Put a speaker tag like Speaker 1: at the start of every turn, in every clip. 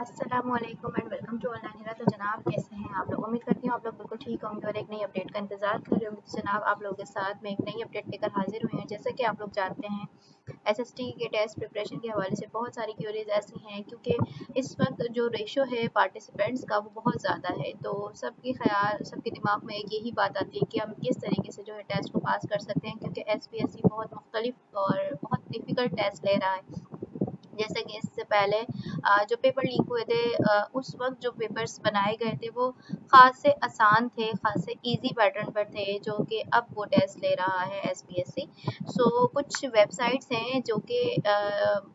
Speaker 1: अस्सलामुअलैकुम and welcome to online हिरा। तो जनाब कैसे हैं आप लोग? उम्मीद करती हूँ आप लोग बिल्कुल ठीक होंगे और एक नई अपडेट का इंतजार कर रहे होंगे। तो जनाब आप लोगों के साथ में एक नई अपडेट लेकर हाजिर हुए हैं। जैसे कि आप लोग जानते हैं एसएसटी के टेस्ट प्रिपरेशन के हवाले से बहुत सारी क्यूरीज ऐसी हैं, क्योंकि इस वक्त जो रेशो है पार्टिसिपेंट्स का वो बहुत ज़्यादा है। तो सबके दिमाग में एक यही बात आती है कि हम किस तरीके से जो है टेस्ट को पास कर सकते हैं, क्योंकि एसपीएससी बहुत मुख्तलिफ और बहुत डिफ़िकल्ट टेस्ट ले रहा है। जैसे कि इससे पहले जो पेपर लीक हुए थे, उस वक्त जो पेपर्स बनाए गए थे वो ख़ास से आसान थे, ख़ास से इजी पैटर्न पर थे, जो कि अब वो टेस्ट ले रहा है एसपीएससी। सो कुछ वेबसाइट्स हैं जो कि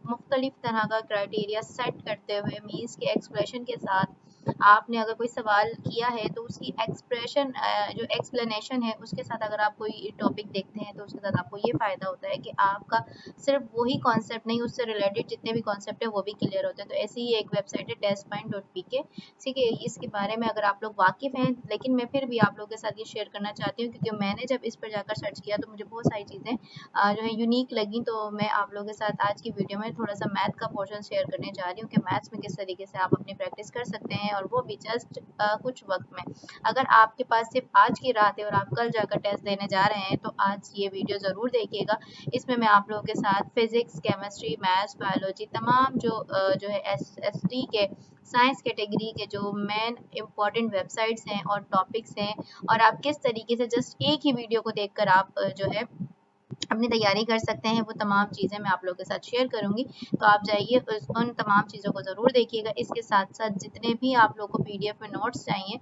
Speaker 1: मुख्तलिफ तरह का क्राइटेरिया सेट करते हुए मीन्स के एक्सप्रेशन के साथ आपने अगर कोई सवाल किया है तो उसकी एक्सप्रेशन जो एक्सप्लेनेशन है उसके साथ अगर आप कोई टॉपिक देखते हैं तो उसके साथ आपको ये फ़ायदा होता है कि आपका सिर्फ वही कॉन्सेप्ट नहीं, उससे रिलेटेड जितने भी कॉन्सेप्ट है वो भी क्लियर होते हैं। तो ऐसी ही एक वेबसाइट है testpoint.pk। ठीक है, इसके बारे में अगर आप लोग वाकिफ़ हैं, लेकिन मैं फिर भी आप लोगों के साथ ये शेयर करना चाहती हूँ, क्योंकि मैंने जब इस पर जाकर सर्च किया तो मुझे बहुत सारी चीज़ें जो है यूनिक लगी। तो मैं आप लोगों के साथ आज की वीडियो में थोड़ा सा मैथ का पोर्शन शेयर करने जा रही हूँ कि मैथ्स में किस तरीके से आप अपनी प्रैक्टिस कर सकते हैं, और वो भी जस्ट कुछ वक्त में। अगर आपके पास सिर्फ आज की रात है और आप कल जाकर टेस्ट देने जा रहे हैं तो आज ये वीडियो ज़रूर देखिएगा। इसमें मैं आप लोगों के साथ फिजिक्स, केमिस्ट्री, मैथ्स, बायोलॉजी तमाम जो है एसएसटी के साइंस कैटेगरी के जो मेन इंपॉर्टेंट वेबसाइट्स हैं और टॉपिक्स हैं, और आप किस तरीके से जस्ट एक ही वीडियो को देखकर आप जो है अपनी तैयारी कर सकते हैं, वो तमाम चीज़ें मैं आप लोगों के साथ शेयर करूंगी। तो आप जाइए उन तमाम चीज़ों को ज़रूर देखिएगा। इसके साथ साथ जितने भी आप लोगों को पीडीएफ में नोट्स चाहिए,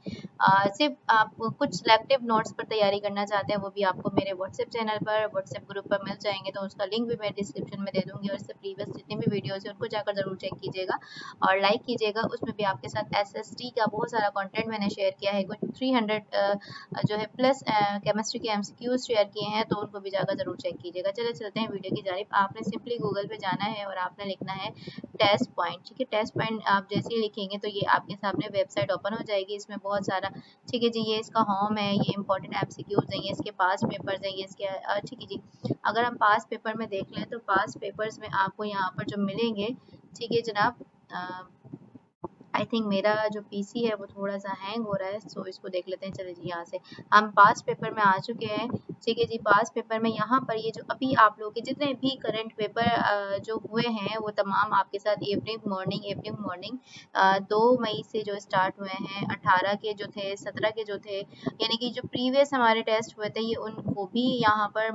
Speaker 1: सिर्फ आप कुछ सिलेक्टिव नोट्स पर तैयारी करना चाहते हैं, वो भी आपको मेरे व्हाट्सएप चैनल पर, व्हाट्सएप ग्रुप पर मिल जाएंगे। तो उसका लिंक भी मैं डिस्क्रिप्शन में दे दूँगी, और इससे प्रीवियस जितनी भी वीडियोज़ हैं उनको जाकर ज़रूर चेक कीजिएगा और लाइक कीजिएगा। उसमें भी आपके साथ एसएसटी का बहुत सारा कंटेंट मैंने शेयर किया है, कुछ 300 जो है प्लस केमिस्ट्री के एमसीक्यूज शेयर किए हैं, तो उनको भी जाकर ज़रूर चेक कीजिएगा। चले चलते हैं वीडियो की जानिब। आपने सिंपली गूगल पे जाना है और आपने लिखना है टेस्ट पॉइंट। ठीक है, टेस्ट पॉइंट आप जैसे ही लिखेंगे तो ये आपके सामने वेबसाइट ओपन हो जाएगी। इसमें बहुत सारा, ठीक है जी, ये इसका होम है, ये इंपॉर्टेंट एमसीक्यूज हैं, ये इसके पास पेपर्स हैं, ये इसके ठीक है जी। अगर हम पास पेपर में देख लें तो पास पेपर्स में आपको यहाँ पर जो मिलेंगे, ठीक है जनाब, आई थिंक मेरा जो पीसी है वो थोड़ा सा हैंग हो रहा है, सो इसको देख लेते हैं। चलिए जी, यहाँ से हम पास पेपर में आ चुके हैं। ठीक है जी, पास पेपर में यहाँ पर ये जो अभी आप लोग के जितने भी करंट पेपर जो हुए हैं वो तमाम आपके साथ इवनिंग मॉर्निंग 2 मई से जो स्टार्ट हुए हैं, 18 के जो थे, 17 के जो थे, यानी कि जो प्रीवियस हमारे टेस्ट हुए थे ये उनको भी यहाँ पर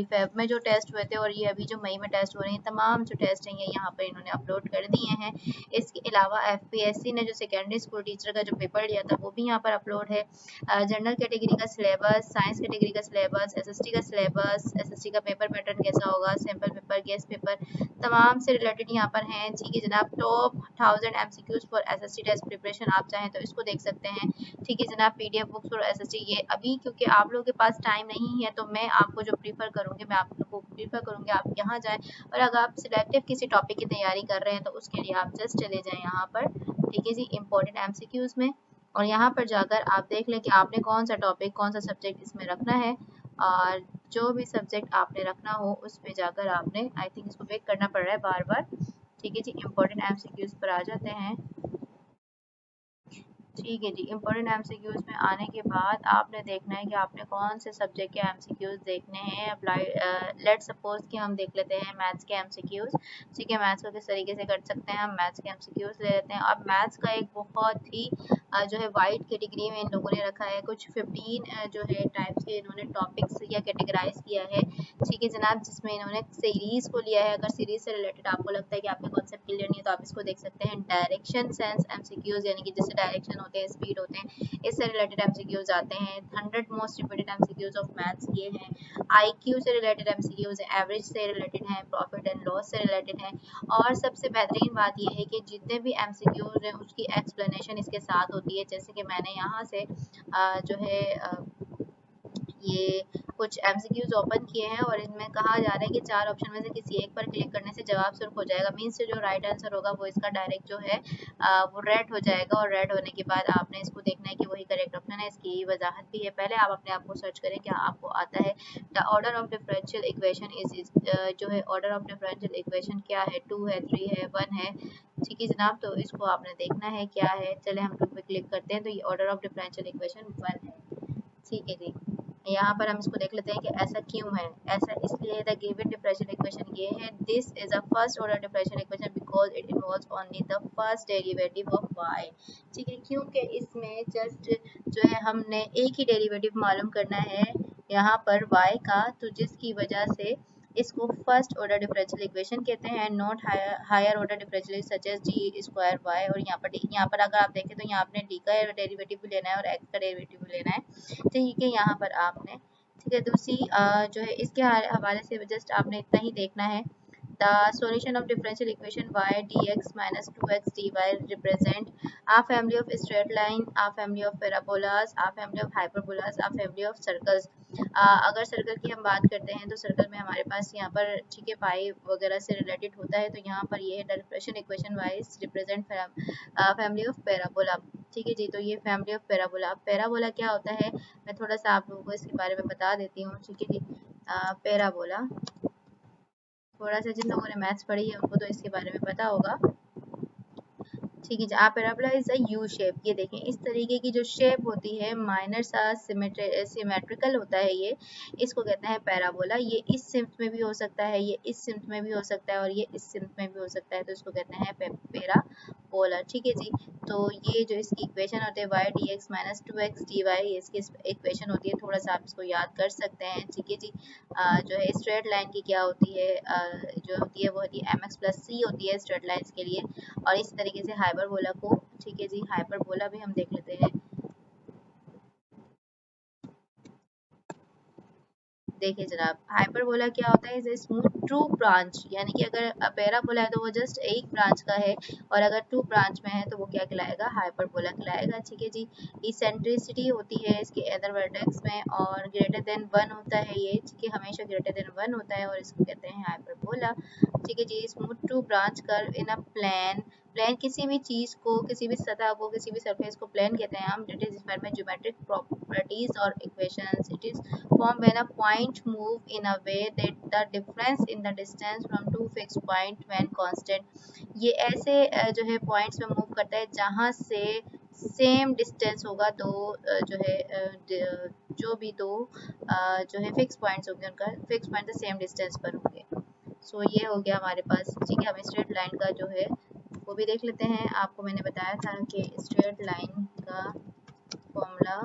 Speaker 1: फेब में जो टेस्ट हुए थे, और ये अभी जो मई में टेस्ट हो रहे हैं, तमाम जो टेस्ट हैं ये यहाँ पर इन्होंने अपलोड कर दिए हैं। इसके अलावा एफपीएससी ने जो सेकेंडरी स्कूल टीचर का जो पेपर लिया था वो भी यहाँ पर अपलोड है। जनरल कैटेगरी का सिलेबस, साइंस कैटेगरी का सिलेबस, एसएसटी का सिलेबस, एसएसटी का पेपर पैटर्न कैसा होगा, सैम्पल पेपर, गेस्ट पेपर, तमाम से रिलेटेड यहाँ पर हैं। ठीक है जनाब, top 1000 MCQs for SST test preparation, आप चाहें तो इसको देख सकते हैं। ठीक है जनाब, पीडीएफ बुक्स फॉर एसएसटी, ये अभी क्योंकि आप लोगों के पास टाइम नहीं है तो मैं आपको जो प्रीफर करूँगी, मैं आप लोगों को प्रीफर करूँगी आप यहाँ जाएँ, और अगर आप सिलेक्टिव किसी टॉपिक की तैयारी कर रहे हैं तो उसके लिए आप जस्ट चले जाएँ यहाँ पर, ठीक है जी, इंपॉर्टेंट एमसीक्यूज में, और यहाँ पर जाकर आप देख लें कि आपने कौन सा टॉपिक, कौन सा सब्जेक्ट इसमें रखना है, और जो भी सब्जेक्ट आपने रखना हो उस पे जाकर आपने, आई थिंक इसको वेट करना पड़ रहा है बार बार। ठीक है जी, इंपॉर्टेंट एमसीक्यूज पर आ जाते हैं। ठीक है जी, इंपॉर्टेंट एमसीक्यूज में आने के बाद आपने देखना है कि आपने कौन से सब्जेक्ट के एमसीक्यूज देखने हैं। अप्लाई लेट सपोज कि हम देख लेते हैं मैथ्स के एमसीक्यूज। ठीक है, मैथ्स को किस तरीके से कर सकते हैं, हम मैथ्स के एमसीक्यूज ले लेते हैं। अब मैथ्स का एक बहुत ही जो है वाइड कैटेगरी में इन लोगों ने रखा है, कुछ 15 जो है टाइप्स के इन्होंने टॉपिक्स या कैटेगराइज किया है। ठीक है जनाब, जिसमें इन्होंने सीरीज को लिया है। अगर सीरीज से रिलेटेड आपको लगता है कि आपके कॉन्सेप्ट क्लियर नहीं है तो आप इसको देख सकते हैं। डायरेक्शन सेंस एमसीक्यूज, यानी कि जैसे डायरेक्शन होते हैं, स्पीड होते हैं, इससे रिलेटेड एमसीक्यूज आते हैं। 100 most repeated MCQs of maths ये हैं। आईक्यू से रिलेटेड एमसीक्यूज हैं, एवरेज से रिलेटेड हैं, प्रॉफिट एंड लॉस से रिलेटेड हैं, और सबसे बेहतरीन बात यह है कि जितने भी एमसीक्यूज हैं उसकी एक्सप्लेनेशन इसके साथ होती है। जैसे कि मैंने यहाँ से जो है ये कुछ एमसीक्यूज ओपन किए हैं और इनमें कहा जा रहा है कि 4 ऑप्शन में से किसी एक पर क्लिक करने से जवाब शुरू हो जाएगा। मीन्स जो राइट आंसर होगा वो इसका डायरेक्ट जो है वो रेड हो जाएगा, और रेड होने के बाद आपने इसको देखना है कि वही करेक्ट ऑप्शन है। इसकी वजाहत भी है, पहले आप अपने आप को सर्च करें क्या आपको आता है। The order of differential equation is जो है ऑर्डर ऑफ डिफरेंशियल इक्वेशन क्या है, 2 है, 3 है, 1 है। ठीक है जनाब, तो इसको आपने देखना है क्या है। चले हम टू पे क्लिक करते हैं, तो ये ऑर्डर ऑफ डिफरेंशियल इक्वेशन 1 है। ठीक है जी, यहाँ पर हम इसको देख लेते हैं कि ऐसा क्यों है। ऐसा इसलिए द गिवन डिफरेंशियल इक्वेशन ये है, this is a first order differential equation because it involves only the first derivative of y। ठीक है, क्योंकि इसमें जस्ट जो है हमने एक ही डेरिवेटिव मालूम करना है यहाँ पर y का, तो जिसकी वजह से इसको फर्स्ट ऑर्डर डिफरेंशियल इक्वेशन कहते हैं, not higher order differential such as d square y. और यहाँ पर अगर आप देखें तो यहाँ आपने डी का डेरिवेटिव भी लेना है और एक्स का डेरिवेटिव भी लेना है। ठीक है, यहाँ पर आपने ठीक है दूसरी जो है इसके हवाले से जस्ट आपने इतना ही देखना है। The solution of differential equation y dx minus 2x dy represent a family of straight line, a family of parabolas, a family of hyperbolas, a family of circles। अगर सर्कल की हम बात करते हैं तो सर्कल में हमारे पास यहाँ पर ठीक है पाई वगैरह से रिलेटेड होता है, तो यहाँ पर ये differential equation wise represent family of parabola. ठीक है जी, तो ये फैमिली ऑफ पैराबोला। पैराबोला क्या होता है, मैं थोड़ा सा आप लोगों को इसके बारे में बता देती हूँ। ठीक है जी, पैराबोला थोड़ा सा जिन लोगों ने मैथ्स पढ़ी है उनको तो इसके बारे में पता होगा। ठीक है, a parabola is a U shape. ये देखें इस तरीके की जो शेप होती है माइनर सा सिमेट्रिकल होता है ये, इसको कहते हैं पैराबोला। ये इस सिम्त में भी हो सकता है, ये इस सिम्त में भी हो सकता है, और ये इस सिम्त में भी हो सकता है, तो इसको कहते हैं पैराबोला। ठीक है जी, तो ये जो इसकी इक्वेशन होती है y dx minus 2x dy, ये इसकी इक्वेशन होती है। थोड़ा सा आप इसको याद कर सकते हैं। ठीक है जी, जो है स्ट्रेट लाइन की क्या होती है, जो होती है वो होती है mx प्लस c होती है स्ट्रेट लाइंस के लिए। और इस तरीके से हाइपरबोला को, ठीक है जी, हाइपरबोला भी हम देख लेते हैं। देखिए जनाब, हाइपरबोला क्या होता है, इज स्मूथ ट्रू ब्रांच, यानी कि अगर पैराबोला है तो वो जस्ट एक ब्रांच का है, और अगर टू ब्रांच में है तो वो क्या कहलाएगा, हाइपरबोला कहलाएगा। ठीक है जी, इसेंट्रिसिटी होती है इसके अदर वर्टेक्स में, और ग्रेटर देन 1 होता है ये। ठीक है, हमेशा ग्रेटर देन 1 होता है, और इसको कहते हैं हाइपरबोला। ठीक है जी, smooth two branch curve in a plane. Plane किसी भी चीज को, किसी भी सतह को, किसी भी सरफेस को प्लेन कहते हैं हम। It is defined by geometric properties और equations. It is form when a point move in a way that the difference in the distance from two fixed point when constant। ये ऐसे जो है points में move करता है जहाँ से सेम डिस्टेंस होगा, दो जो है जो भी दो जो है फिक्स पॉइंट्स होंगे, उनका फिक्स पॉइंट सेम डिस्टेंस पर होंगे। सो ये हो गया हमारे पास। ठीक है, हम स्ट्रेट लाइन का जो है वो भी देख लेते हैं। आपको मैंने बताया था कि स्ट्रेट लाइन का फॉर्मूला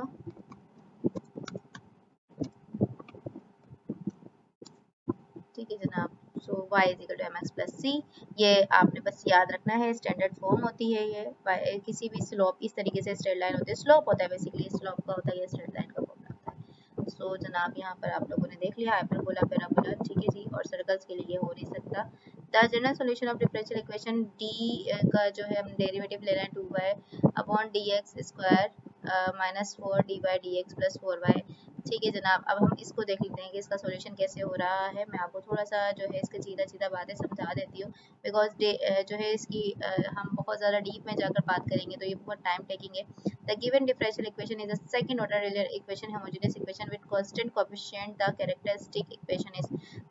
Speaker 1: ठीक है जनाब, so y is equal to m x plus c. ये आपने बस याद रखना है, स्टैंडर्ड फॉर्म होती है ये। किसी भी स्लोप इस तरीके से स्ट्रेट लाइन होती है, स्लोप होता है बेसिकली, स्लोप का होता है, ये स्ट्रेट लाइन का फॉर्मूला होता है। सो जनाब, यहाँ पर आप लोगों ने देख लिया हाइपरबोला, पैराबोला। ठीक है जी, और सर्कल्स के लिए हो नहीं सकता। The general solution of differential equation d का जो है हम डेरिवेटिव ले रहे हैं 2y upon d x square minus 4 d y d x plus 4y। ठीक है जनाब, अब हम इसको देख लेते हैं कि इसका सॉल्यूशन कैसे हो रहा है। मैं आपको थोड़ा सा जो है इसके सीधा सीधा बातें समझा देती हूँ, बिकॉज जो है इसकी हम बहुत ज़्यादा डीप में जाकर बात करेंगे तो ये बहुत टाइम टेकिंग है। The given differential equation is a second order real equation, homogeneous equation with constant coefficient. The characteristic equation is,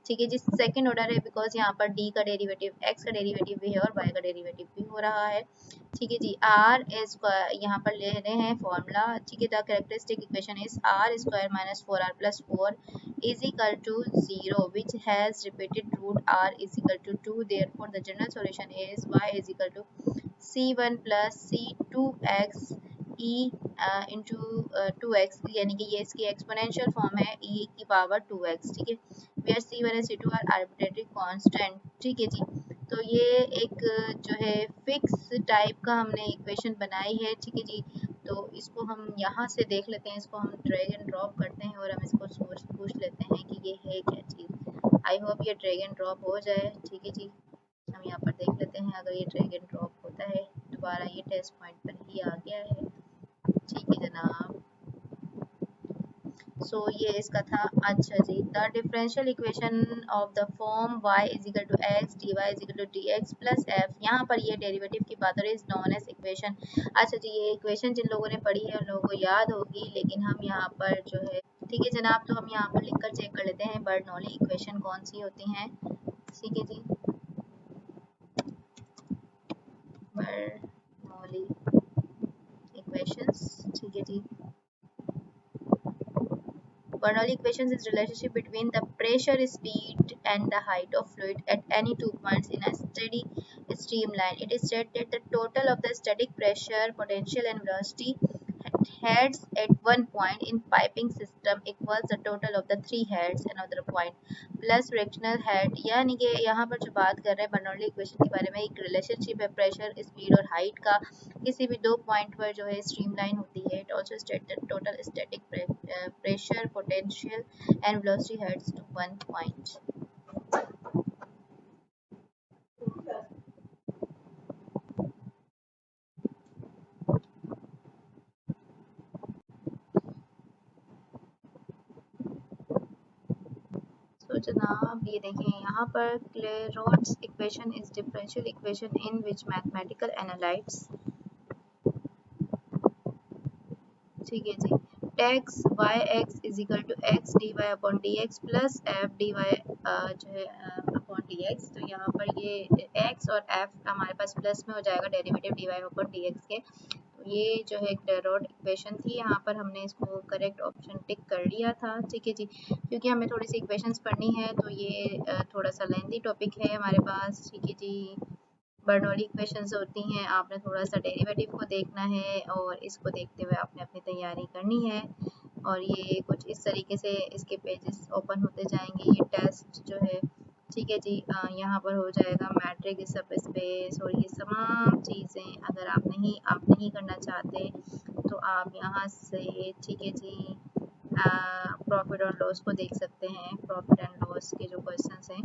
Speaker 1: ठीक है जी, सेकंड ऑर्डर है बिकॉज यहाँ पर डी का डेरिवेटिव, एक्स का डेरिवेटिव भी है और वाई का डेरिवेटिव भी हो रहा है। ठीक है जी, आर स्क्वायर यहाँ पर ले रहे हैं फॉर्मूला। ठीक है, the characteristic equation is r square minus 4r plus 4 is equal to 0 which has repeated root r is equal to 2। Therefore the general solution is y is equal to c1 plus c2x e into 2x, यानी कि ये इसकी exponential form है e की power 2x। ठीक है, where c1 and c2 are arbitrary constant. ठीक है जी, तो ये एक जो है फिक्स टाइप का हमने इक्वेशन बनाई है। ठीक है जी, तो इसको हम यहाँ से देख लेते हैं, इसको हम ड्रैग एंड ड्रॉप करते हैं और हम इसको सोच पूछ लेते हैं कि ये है क्या चीज़। आई होप ये ड्रैग एंड ड्रॉप हो जाए। ठीक है जी, हम यहाँ पर देख लेते हैं, अगर ये ड्रैग एंड ड्रॉप होता है दोबारा ये टेस्ट पॉइंट पर ही आ गया है। ठीक है जनाब, सो ये इसका था। अच्छा जी, the differential equation of the form y is equal to x d y is equal to d x plus f, यहाँ पर ये डेरिवेटिव की बात हो रही है, इज नोन एज इक्वेशन। अच्छा जी, ये इक्वेशन जिन लोगों ने पढ़ी है उन लोगों को याद होगी, लेकिन हम यहाँ पर जो है, ठीक है जनाब, तो हम यहाँ पर लिख कर चेक कर लेते हैं बर्नौली इक्वेशन कौन सी होती हैं। ठीक है जी, बर्नौली इक्वेशंस, ठीक है जी। Bernoulli equations is relationship between the pressure, speed, and the height of fluid at any 2 points in a steady streamline. It is said that the total of the static pressure, potential, and velocity heads at one point in piping system equals the total of the three heads another point plus frictional head। यानी कि यहाँ पर जो बात कर रहे हैं Bernoulli equation के बारे में, एक रिलेशनशिप है प्रेशर, स्पीड और हाइट का किसी भी 2 पॉइंट पर जो है स्ट्रीमलाइन होती है। It also state that total static pressure, potential and velocity heads to one point. तो जनाब ये देखें यहाँ पर Clairaut's equation is differential equation in which mathematical analytes, ठीक है जी, takes y x is equal to x d y upon d x plus f d y जो है अपॉन डी एक्स। तो यहाँ पर ये एक्स और एफ हमारे पास प्लस में हो जाएगा derivative d y upon d x के। तो ये जो है क्लेरोट इक्वेशन थी, यहाँ पर हमने इसको करेक्ट ऑप्शन टिक कर लिया था। ठीक है जी, क्योंकि हमें थोड़ी सी इक्वेशंस पढ़नी है तो ये थोड़ा सा लेंथी टॉपिक है हमारे पास। ठीक है जी, बर्नौली इक्वेशंस होती हैं, आपने थोड़ा सा डेरिवेटिव को देखना है और इसको देखते हुए आपने अपनी तैयारी करनी है। और ये कुछ इस तरीके से इसके पेजेस ओपन होते जाएंगे, ये टेस्ट जो है। ठीक है जी, यहाँ पर हो जाएगा मैट्रिक सब स्पेस और ये तमाम चीज़ें अगर आप नहीं करना चाहते तो आप यहाँ से, ठीक है जी, प्रॉफिट और लॉस को देख सकते हैं। प्रॉफिट एंड लॉस के जो क्वेश्चंस हैं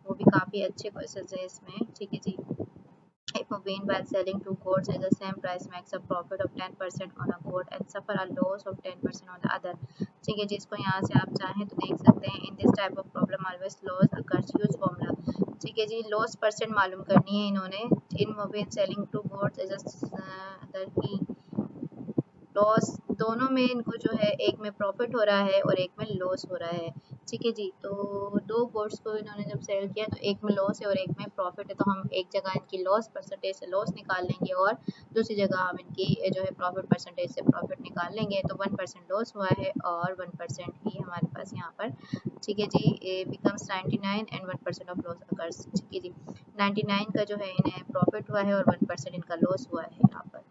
Speaker 1: वो भी काफ़ी अच्छे क्वेश्चंस हैं इसमें। ठीक है जी, if a win while selling two goats at the same price makes a profit of 10% on a goat and suffer a loss of 10% on the other। ठीक है जी, इसको यहाँ से आप चाहें तो देख सकते हैं। In this type of problem always loss occurs, use formula. ठीक है जी, लॉस परसेंट मालूम करनी है इन्होंने। In win selling two goats as other की लॉस, दोनों में इनको जो है एक में प्रॉफिट हो रहा है और एक में लॉस हो रहा है। ठीक है जी, तो दो गोड्स को इन्होंने जब सेल किया तो एक में लॉस है और एक में प्रॉफिट है, तो हम एक जगह इनकी लॉस परसेंटेज से लॉस निकाल लेंगे और दूसरी जगह हम इनकी जो है प्रॉफिट परसेंटेज से प्रॉफिट निकाल लेंगे। तो 1% लॉस हुआ है और 1% ही हमारे पास यहाँ पर। ठीक है जी, becomes 99 and 1% of loss occurs. ठीक है जी, 99 का जो है इन्हें प्रॉफिट हुआ है और 1% इनका लॉस हुआ है यहाँ पर।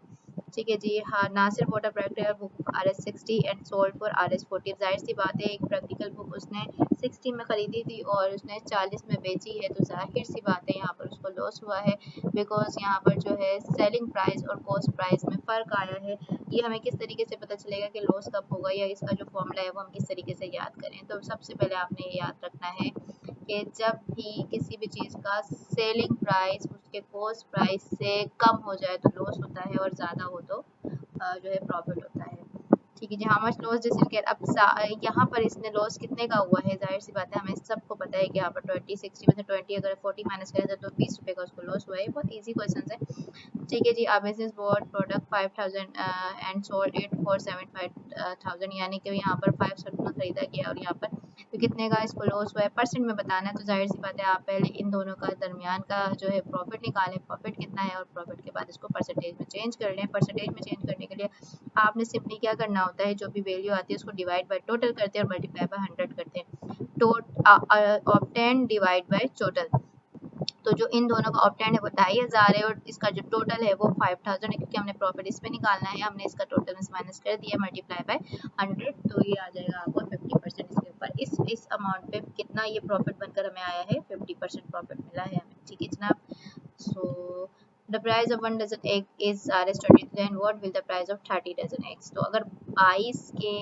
Speaker 1: ठीक है जी, हाँ, Nasir bought a practical book RS60 and sold for RS40। जाहिर सी बात है, एक प्रैक्टिकल बुक उसने 60 में ख़रीदी थी और उसने 40 में बेची है, तो जाहिर सी बात है यहाँ पर उसको लॉस हुआ है, बिकॉज यहाँ पर जो है सेलिंग प्राइस और कॉस्ट प्राइस में फ़र्क आया है। ये हमें किस तरीके से पता चलेगा कि लॉस कब होगा या इसका जो फॉर्मूला है वो हम किस तरीके से याद करें। तो सबसे पहले आपने ये याद रखना है कि जब भी किसी भी चीज़ का सेलिंग प्राइस उसके कॉस्ट प्राइस से कम हो जाए तो लॉस होता है और ज़्यादा हो तो जो है प्रॉफिट होता है। ठीक है जी, how much loss this will. अब यहाँ पर इसने लॉस कितने का हुआ है, जाहिर सी बात है हमें सबको पता है कि यहाँ पर 20, 60 में से 20 अगर 40 माइनस करें तो 20 रुपये का उसको लॉस हुआ है। बहुत ईजी क्वेश्चन है। ठीक है जी, अब business bought product 5000 and sold it for 75,000, यानी कि यहाँ पर 500 में खरीदा गया और यहाँ पर तो कितने का इसको लॉस हुआ है, परसेंट में बताना है। तो जाहिर सी बात है आप पहले इन दोनों का दरमियान का जो है प्रॉफिट निकालें, प्रॉफिट कितना है, और प्रॉफिट के बाद इसको परसेंटेज में चेंज कर लें। परसेंटेज में चेंज करने के लिए आपने सिंपली क्या करना होता है, जो भी वैल्यू आती है उसको डिवाइड बाय टोटल करते हैं और मल्टीप्लाई बाय 100 करते हैं। ऑब्टेन डिवाइड बाय टोटल, तो जो इन दोनों का ऑप्टेंड है वो 2500 है और इसका जो टोटल है वो 5000 है, क्योंकि हमने प्रॉफिट इस पे निकालना है, हमने इसका टोटल में माइनस कर दिया मल्टीप्लाई बाय 100, तो ये आ जाएगा आपको 50% इसके ऊपर। इस अमाउंट पे कितना ये प्रॉफिट बनकर हमें आया है, 50% प्रॉफिट मिला है हमें। ठीक है जनाब, सो the price of 1 dozen egg is Rs 20, then what will the price of 30 dozen eggs। तो अगर 22 के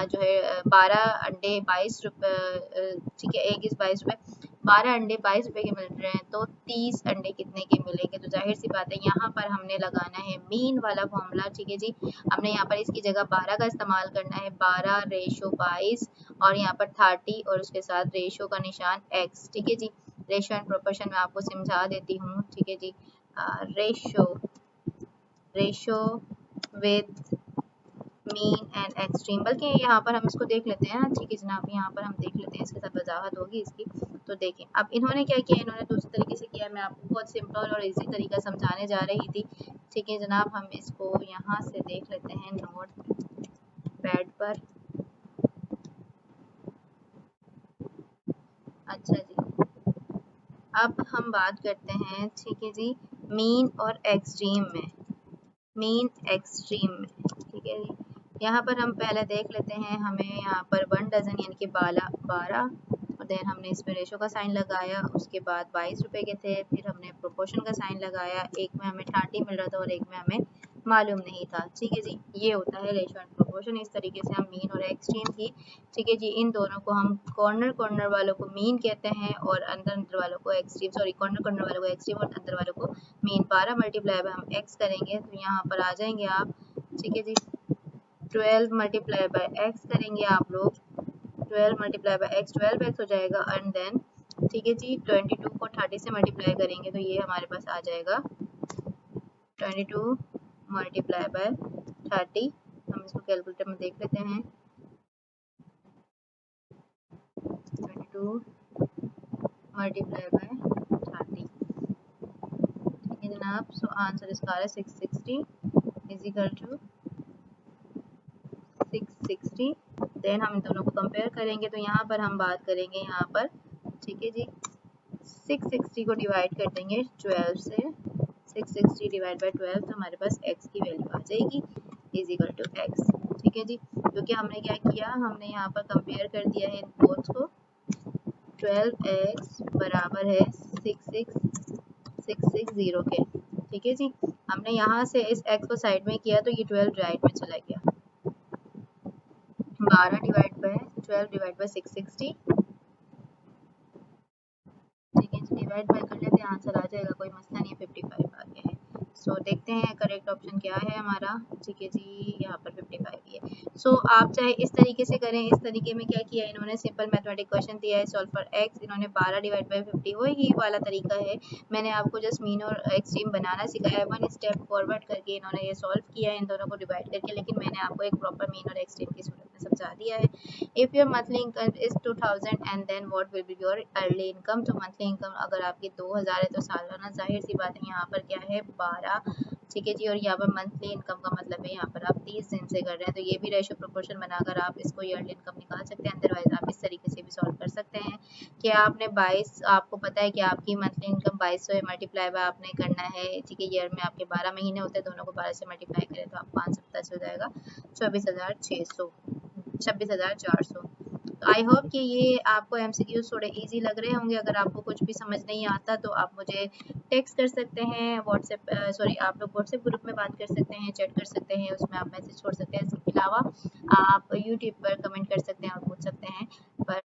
Speaker 1: जो है 12 अंडे 22 रुपये, ठीक है, एग इज 22 रुपये, 12 अंडे 22 रुपए के मिल रहे हैं, तो 30 अंडे कितने के मिलेंगे? तो जाहिर सी बात है यहाँ पर हमने लगाना है मीन वाला फॉर्मूला, ठीक है जी। हमने यहाँ पर इसकी जगह 12 का इस्तेमाल करना है, 12/22 और यहाँ पर 30 और उसके साथ रेशो का निशान x, ठीक है जी। रेशो एंड प्रोपोर्शन मैं आपको समझा देती हूँ, ठीक है जी। Ratio with mean and extreme, बल्कि यहाँ पर हम इसको देख लेते हैं ना, ठीक है जनाब। यहाँ पर हम देख लेते हैं, इसके साथ वजाहत होगी इसकी। तो देखें अब इन्होंने क्या किया, इन्होंने दूसरे तरीके से किया। मैं आपको बहुत सिंपल और इजी तरीका समझाने जा रही थी, ठीक है जनाब। हम इसको यहाँ से देख लेते हैं नोट पैड पर। अच्छा जी, अब हम बात करते हैं, ठीक है जी, मीन और एक्सट्रीम में। मीन एक्सट्रीम में, ठीक है जी। यहाँ पर हम पहले देख लेते हैं, हमें यहाँ पर 1 डजन यानी कि 12 और देन हमने इसमें रेशो का साइन लगाया। उसके बाद 22 रुपए के थे, फिर हमने प्रोपोर्शन का साइन लगाया। एक में हमें 30 मिल रहा था और एक में हमें मालूम नहीं था, ठीक है जी। ये होता है रेशो एंड प्रोपोर्शन। इस तरीके से हम मीन और एक्सट्रीम की, ठीक है जी, इन दोनों को हम कॉर्नर वालों को मीन कहते हैं और अंदर वालों को एक्सट्रीम, सॉरी कॉर्नर वालों को एक्सट्रीम और अंदर वालों को मीन। 12 मल्टीप्लाई बाय हम x करेंगे तो यहाँ पर आ जाएंगे आप, ठीक है जी। 12 मल्टीप्लाई बाय x करेंगे आप लोग, 12 मल्टीप्लाई बाय x 12x हो जाएगा। एंड देन ठीक है जी, 22 को 30 से मल्टीप्लाई करेंगे तो ये हमारे पास आ जाएगा 22 मल्टीप्लाई बाय 30। हम इसको कैलकुलेटर में देख लेते हैं, 22 मल्टीप्लाई बाय 30, ठीक है जनाब। सो आंसर इसका आ रहा है 660 इज इक्वल टू 660। देन हम इन दोनों को कंपेयर करेंगे तो यहाँ पर हम बात करेंगे यहाँ पर, ठीक है जी, 660 को डिवाइड कर देंगे 12 से। 660 डिवाइड बाय 12 तो हमारे पास x की वैल्यू आ जाएगी इज इक्वल टू x, ठीक है जी। क्योंकि हमने क्या किया, हमने यहाँ पर कंपेयर कर दिया है इन बोथ को। 12x बराबर है 660 के, ठीक है जी। हमने यहाँ से इस x को साइड में किया तो ये 12 राइट में चला गया। 12 डिवाइड बाय 12 डिवाइड बाय 660, ठीक है, डिवाइड बाय कर लेते हैं, आंसर आ जाएगा, कोई मसला नहीं है, 55 आ गया है। सो देखते हैं करेक्ट ऑप्शन क्या है हमारा, ठीक है जी, यहाँ पर 55 ही है। सो आप चाहे इस तरीके से करें, इस तरीके में क्या किया इन्होंने, सिंपल मैथमेटिक क्वेश्चन दिया है, सॉल्व फॉर x, इन्होंने 12 डिवाइड बाय 50, वही वाला तरीका है। मैंने आपको जस्ट मीन और एक्सट्रीम बनाना सिखाया है, 1 स्टेप फॉरवर्ड करके इन्होंने ये सॉल्व किया है इन दोनों को डिवाइड करके, लेकिन मैंने आपको एक प्रॉपर मीन और एक्सट्रीम की सूरत में समझा दिया है। If your monthly income is 2000 and then what will be your early income. तो मंथली इनकम अगर आपकी 2000 है तो सालाना जाहिर सी बात है यहाँ पर क्या है 12, ठीक है जी। और यहाँ पर मंथली इनकम का मतलब है यहाँ पर आप 30 दिन से कर रहे हैं, तो ये भी रेशो प्रोपोर्शन बनाकर आप इसको ईयरली इनकम निकाल सकते हैं। अदरवाइज आप इस तरीके से भी सॉल्व कर सकते हैं कि आपने 22, आपको पता है कि आपकी मंथली इनकम 2200 है, मल्टीप्लाई बाय आपने करना है, ठीक है। ईयर में आपके 12 महीने होते हैं, दोनों को 12 से मल्टीप्लाई करें तो आप 5 से हो जाएगा 24,600, 26,400। आई होप कि ये आपको एमसीक्यूज थोड़े इजी लग रहे होंगे। अगर आपको कुछ भी समझ नहीं आता तो आप मुझे टेक्स्ट कर सकते हैं, व्हाट्सएप सॉरी आप लोग व्हाट्सएप ग्रुप में बात कर सकते हैं, चैट कर सकते हैं, उसमें आप मैसेज छोड़ सकते हैं। इसके अलावा आप यूट्यूब पर कमेंट कर सकते हैं और पूछ सकते हैं। पर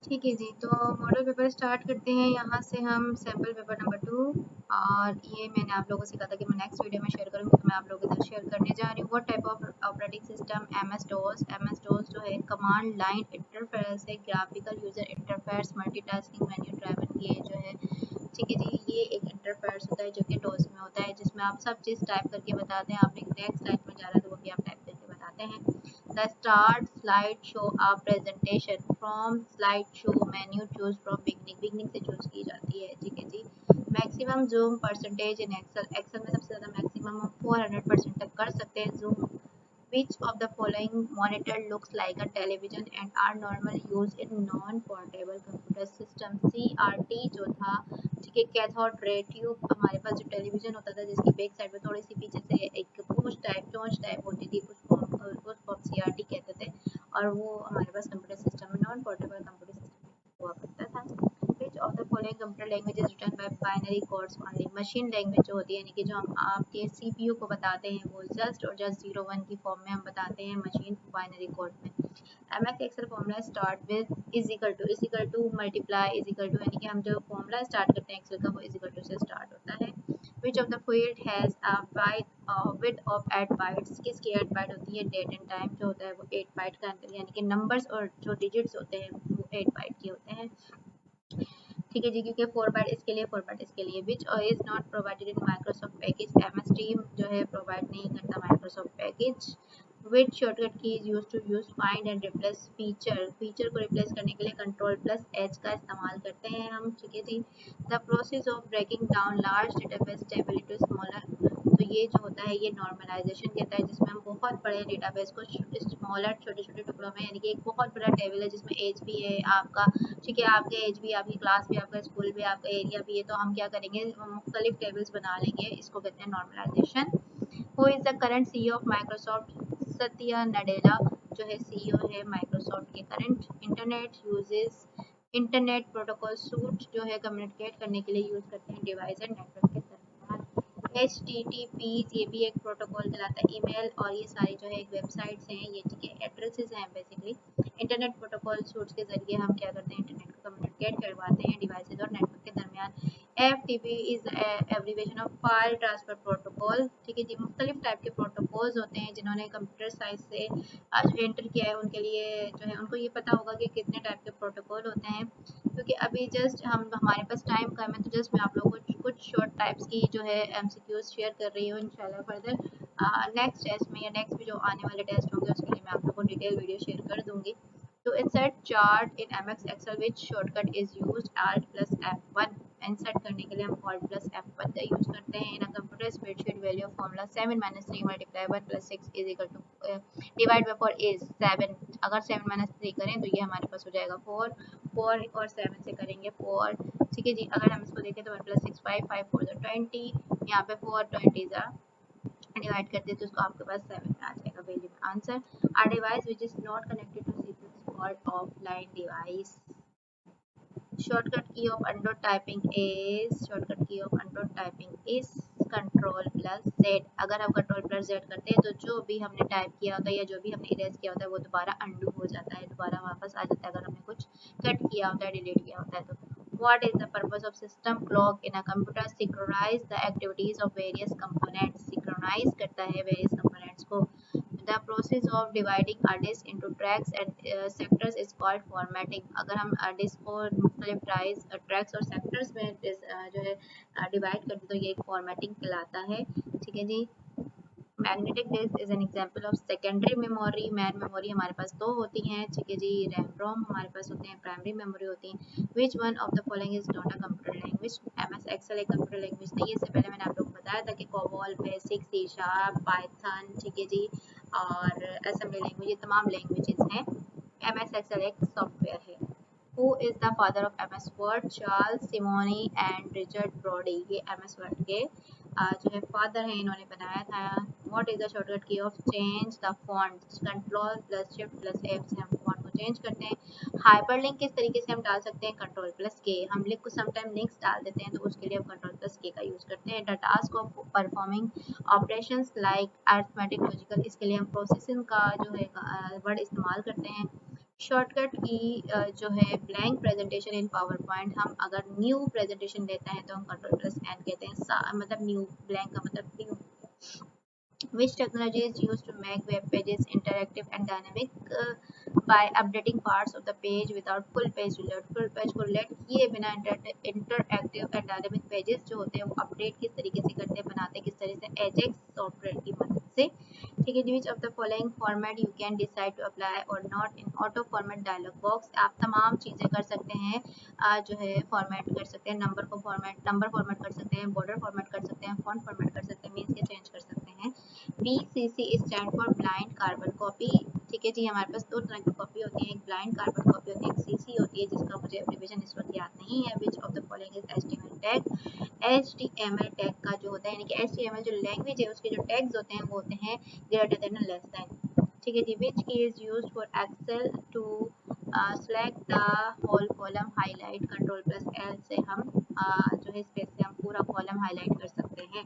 Speaker 1: ठीक है जी, तो मॉडल पेपर स्टार्ट करते हैं। यहाँ से हम सैम्पल पेपर नंबर 2, और ये मैंने आप लोगों से कहा था कि मैं नेक्स्ट वीडियो में शेयर करूँगी, तो मैं आप लोगों के साथ शेयर करने जा रही हूँ। What type of operating system? MS DOS। MS DOS जो है कमांड लाइन इंटरफेस है, graphical user interface, multitasking menu driven, ये जो है ठीक है जी, ये एक इंटरफेस होता है जो कि डोस में होता है, जिसमें आप सब चीज़ टाइप करके बताते हैं। आपने नेक्स्ट स्लाइड में जाना है तो वो भी आप टाइप करके बताते हैं। The start slide show a presentation from slide show menu choose from beginning, beginning से चूज की जाती है। ठीक है जी। Maximum zoom percentage in Excel, Excel में सबसे ज़्यादा मैक्सिमम हम 400% तक कर सकते हैं zoom. Which of the following monitor looks like a television and are normal used in non-portable computer system? CRT जो था, ठीक है, कैथोड रे ट्यूब, हमारे पास जो टेलीविजन होता था जिसकी बैक साइड में थोड़ी सी पीछे से एक पूंछ टाइप चोंच टाइप होती थी, उसको हम CRT कहते थे, और वो हमारे पास कंप्यूटर सिस्टम में, नॉन पोर्टेबल कंप्यूटर सिस्टम में हुआ करता था। Which of the following computer language is written by binary codes only? Machine language जो होती है, यानी कि जो हम आपके CPU को बताते हैं, वो जस्ट और जस्ट 0 1 की फॉर्म में हम बताते हैं मशीन बाइनरी कोड में। MS Excel formula start with is equal to multiply is equal to, यानी कि हम जो फॉर्मूला स्टार्ट करते हैं एक्सेल का, वो इज इक्वल टू से स्टार्ट होता है। Which of the field has a width of 8 bytes? किसकी 8 बाइट होती है? डेट एंड टाइम जो होता है वो 8 बाइट का अंतर, यानी कि नंबर्स और जो डिजिट्स होते हैं वो 8 बाइट के होते हैं। ठीक है जी, क्योंकि 4 बाइट इसके लिए, 4 बाइट इसके लिए। Which is not provided in Microsoft package? MS team जो है प्रोवाइड नहीं करता Microsoft package. Which shortcut key is use to use find and replace feature? Feature को रिप्लेस करने के लिए कंट्रोल+H का इस्तेमाल करते हैं हम। ठीक है जी। The process of breaking down large database table to smaller, तो ये जो होता है ये नॉर्मलाइजेशन कहता है, जिसमें हम बहुत बड़े डेटाबेस को स्मॉलर छोटे छोटे टुकड़ों में, यानी कि एक बहुत बड़ा टेबल है जिसमें एज भी है आपका, ठीक है, आपके एज भी, आपकी क्लास भी, आपका स्कूल भी, आपका एरिया भी है, तो हम क्या करेंगे, मुख्तलिफ टेबल्स बना लेंगे, इसको कहते हैं normalisation. Who is the current CEO of Microsoft? Satya Nadella जो है CEO है माइक्रोसॉफ्ट के current. Internet uses, internet protocol suite जो है कम्युनिकेट करने के लिए यूज़ करते हैं डिवाइस एंड नेटवर्क के दरमियान। HTTP ये भी एक प्रोटोकॉल कहलाता है। ईमेल और ये सारी जो है एक वेबसाइट्स हैं, ये ठीक है एड्रेसेस हैं बेसिकली। इंटरनेट प्रोटोकॉल सूट्स के जरिए हम क्या करते हैं, इंटरनेट को कम्युनिकेट करवाते हैं डिवाइसेज और नेटवर्क के दरमियान। FTP is abbreviation of file transfer protocol. ठीक है जी, मुख्तलिफ टाइप के प्रोटोकॉल्स होते हैं जिन्होंने कंप्यूटर साइंस से आज एंटर किया है, उनके लिए जो है उनको ये पता होगा कि कितने टाइप के प्रोटोकॉल होते हैं। क्योंकि अभी जस्ट हम, हमारे पास टाइम कम है, तो जस्ट मैं आप लोगों को कुछ शॉर्ट टाइप्स की जो है MCQs शेयर कर रही हूँ। इंशाल्लाह फर्दर नेक्स्ट टेस्ट में या नेक्स्ट भी जो आने वाले टेस्ट होंगे उसके लिए मैं आप लोगों को डिटेल वीडियो शेयर कर दूंगी। To insert chart in MS Excel, which shortcut is used? Alt+F1। Insert करने के लिए हम Alt+F1 का यूज करते हैं। In a computer spreadsheet value of formula 7 - 3 × 1 + 6 is equal to divide by 4 is 7। अगर 7 - 3 करें तो ये हमारे पास हो जाएगा 4, 4 और 7 से करेंगे 4। ठीक है जी, अगर हम इसको देखें तो 1 + 6 5, 5 4 20, यहाँ पे 4 20 डिवाइड करते हैं तो उसको आपके पास 7 में आ जाएगा वैल्यू में answer. A device which is not connected to CPU is called offline device. Shortcut key of undo typing is, shortcut key of undo typing is Ctrl+Z। अगर हम Ctrl+Z करते हैं तो जो भी हमने टाइप किया होता है या जो भी हमने इरेज किया होता है वो दोबारा अंडू हो जाता है, दोबारा वापस आ जाता है अगर हमने कुछ कट किया होता है, डिलीट किया होता है तो। What is the purpose of system clock in a computer? Synchronize the activities of various components। synchronize करता है various components को। The process of dividing a disk into tracks and sectors is called formatting। अगर हम disc को मुख्तलिफ tracks और sectors में जो है डिवाइड कर दे तो ये एक फॉर्मेटिंग कहलाता है। ठीक है जी। Magnetic disk is an example of secondary memory. Main memory हमारे पास दो होती हैं, ठीक है जी। रैम रोम हमारे पास होते हैं, प्राइमरी मेमोरी होती हैं। Which one of the following is not a computer language? MS Excel एक कंप्यूटर लैंग्वेज नहीं है। इससे पहले मैंने आप लोगों को बताया था कि COBOL, basic, C sharp, Python, ठीक है जी, और असेंबली लैंग्वेज, ये तमाम लैंग्वेजेस हैं। MS एक्सेल एक सॉफ्टवेयर है। Who is the father of MS Word? Charles Simonyi and Richard Brody, ये MS Word के जो है फादर हैं, इन्होंने बनाया था। What is the shortcut key of change the font? Ctrl+Shift+F से हम फॉन्ट को चेंज करते हैं। हाइपरलिंक किस तरीके से हम डाल सकते हैं? Ctrl+K। हम लिंक को समटाइम लिंक्स डाल देते हैं तो उसके लिए हम Ctrl+K का यूज करते हैं। The task of performing operations like arithmetic, logical, इसके लिए हम प्रोसेसिंग का जो है वर्ड इस्तेमाल करते हैं। शॉर्टकट की जो है ब्लैंक प्रेजेंटेशन इन पावर पॉइंट, हम अगर न्यू प्रेजेंटेशन लेते हैं तो हम कंट्रोल प्लस एन कहते हैं, मतलब न्यू, ब्लैंक का मतलब new. Which technology is used to make web pages interactive and dynamic by updating parts of the page without full page reload? Full page को reload किए बिना interactive and dynamic pages जो होते हैं वो update किस तरीके से करते हैं, बनाते हैं किस तरह से, Ajax सॉफ्टवेयर की मदद से। ठीक है, which of the following format you can decide to apply or not in auto format dialog box? आप तमाम चीज़ें कर सकते हैं, जो है फॉर्मेट कर सकते हैं, नंबर फॉर्मेट कर सकते हैं, बॉर्डर फॉर्मेट कर सकते हैं, फॉन्ट फॉर्मेट कर सकते हैं, मीन्स के चेंज कर सकते हैं। BCC stand for blind carbon copy. ठीक है जी, हमारे पास दो तरह की कॉपी होती है, एक ब्लाइंड कार्बन कॉपी होती है, एक CC होती है, जिसका मुझे एब्रिविएशन इस वक्त याद नहीं है। विच of the following is HTML tag? HTML tag का जो होता है, यानी कि HTML जो लैंग्वेज है उसके जो टैग्स होते हैं वो होते हैं ग्रेटर देन लेस देन। ठीक है जी। Which key is used for Excel to select the whole column highlight? Control plus L से हम जो है स्पेस से हम पूरा कॉलम हाईलाइट कर सकते हैं।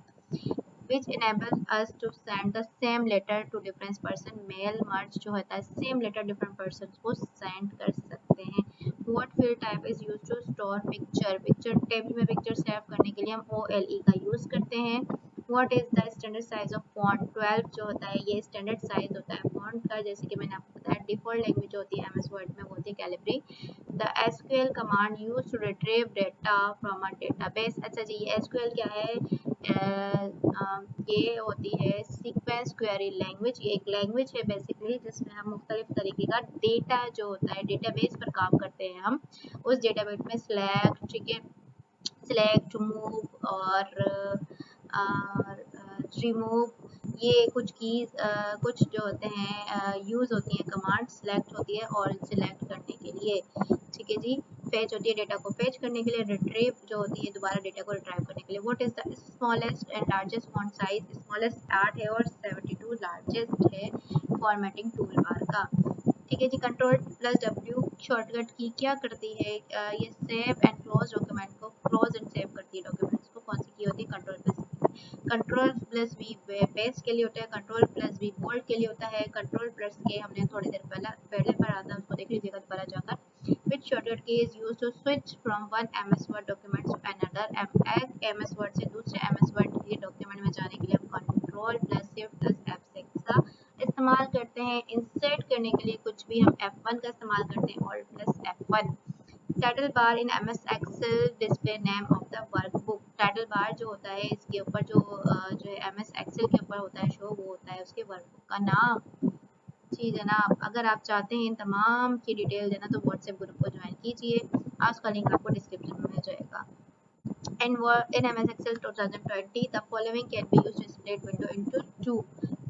Speaker 1: which enables us to send the same letter to different person? Mail merge जो होता है, सेम लेटर डिफरेंट पर्सन को सेंड कर सकते हैं। what field type is used to store picture? Picture table में पिक्चर सेव करने के लिए हम OLE का यूज करते हैं। what is the standard size of font? 12 जो होता है ये स्टैंडर्ड साइज होता है फॉन्ट का, जैसे कि मैंने आपको बताया। डिफॉल्ट लैंग्वेज होती है MS वर्ड में वो होती है Calibri. The SQL command use to retrieve data from a database. अच्छा जी, ये SQL क्या है? ये होती है सीक्वेंस क्वेरी लैंग्वेज। ये एक लैंग्वेज है बेसिकली जिसमें हम मुख्तलिफ तरीके का डेटा जो होता है डेटाबेस पर काम करते हैं हम। उस डेटाबेस में सिलेक्ट, ठीक है, सिलेक्ट, मूव और रिमूव, ये कुछ कीज कुछ जो होते हैं यूज होती हैं, कमांड सेलेक्ट होती है और सिलेक्ट करने के लिए। ठीक है जी। फेच होती है डेटा को फेच करने के लिए। रिट्रीव जो होती है दोबारा डेटा को रिट्राइव करने के लिए। What is the smallest and largest font size? Smallest 8 है और 72 लार्जेस्ट है फॉर्मेटिंग टूल बार का। ठीक है जी। Control plus W shortcut key क्या करती है? ये सेव एंड क्लोज डॉक्यूमेंट को क्लोज एंड सेव करती है डॉक्यूमेंट्स को। कौन सी की होती है? कंट्रोल प्लस V पेस्ट के लिए होता है, कंट्रोल प्लस V बोल्ड के लिए होता है, कंट्रोल प्लस के हमने थोड़ी देर पहले पढ़ा था, उसको देख लीजिएगा दोबारा जाकर। Which shortcut key is used to switch from one MS Word document to another? MS Word से दूसरे MS वर्ड के डॉक्यूमेंट में जाने के लिए हम control plus shift plus F6 का इस्तेमाल करते हैं। इंसर्ट करने के लिए कुछ भी हम F1 का इस्तेमाल करते हैं, alt plus F1। Title bar in MS Excel display name of the workbook. Title bar जो होता है इसके ऊपर जो है MS एक्सेल के ऊपर होता है शो, वो होता है उसके वर्कबुक का नाम। जी जनाब, अगर आप चाहते हैं इन तमाम की डिटेल देना तो व्हाट्सएप ग्रुप को ज्वाइन कीजिए, उसका लिंक आपको डिस्क्रिप्शन में मिल जाएगा। In MS Excel 2020, the following can be used to split window into two.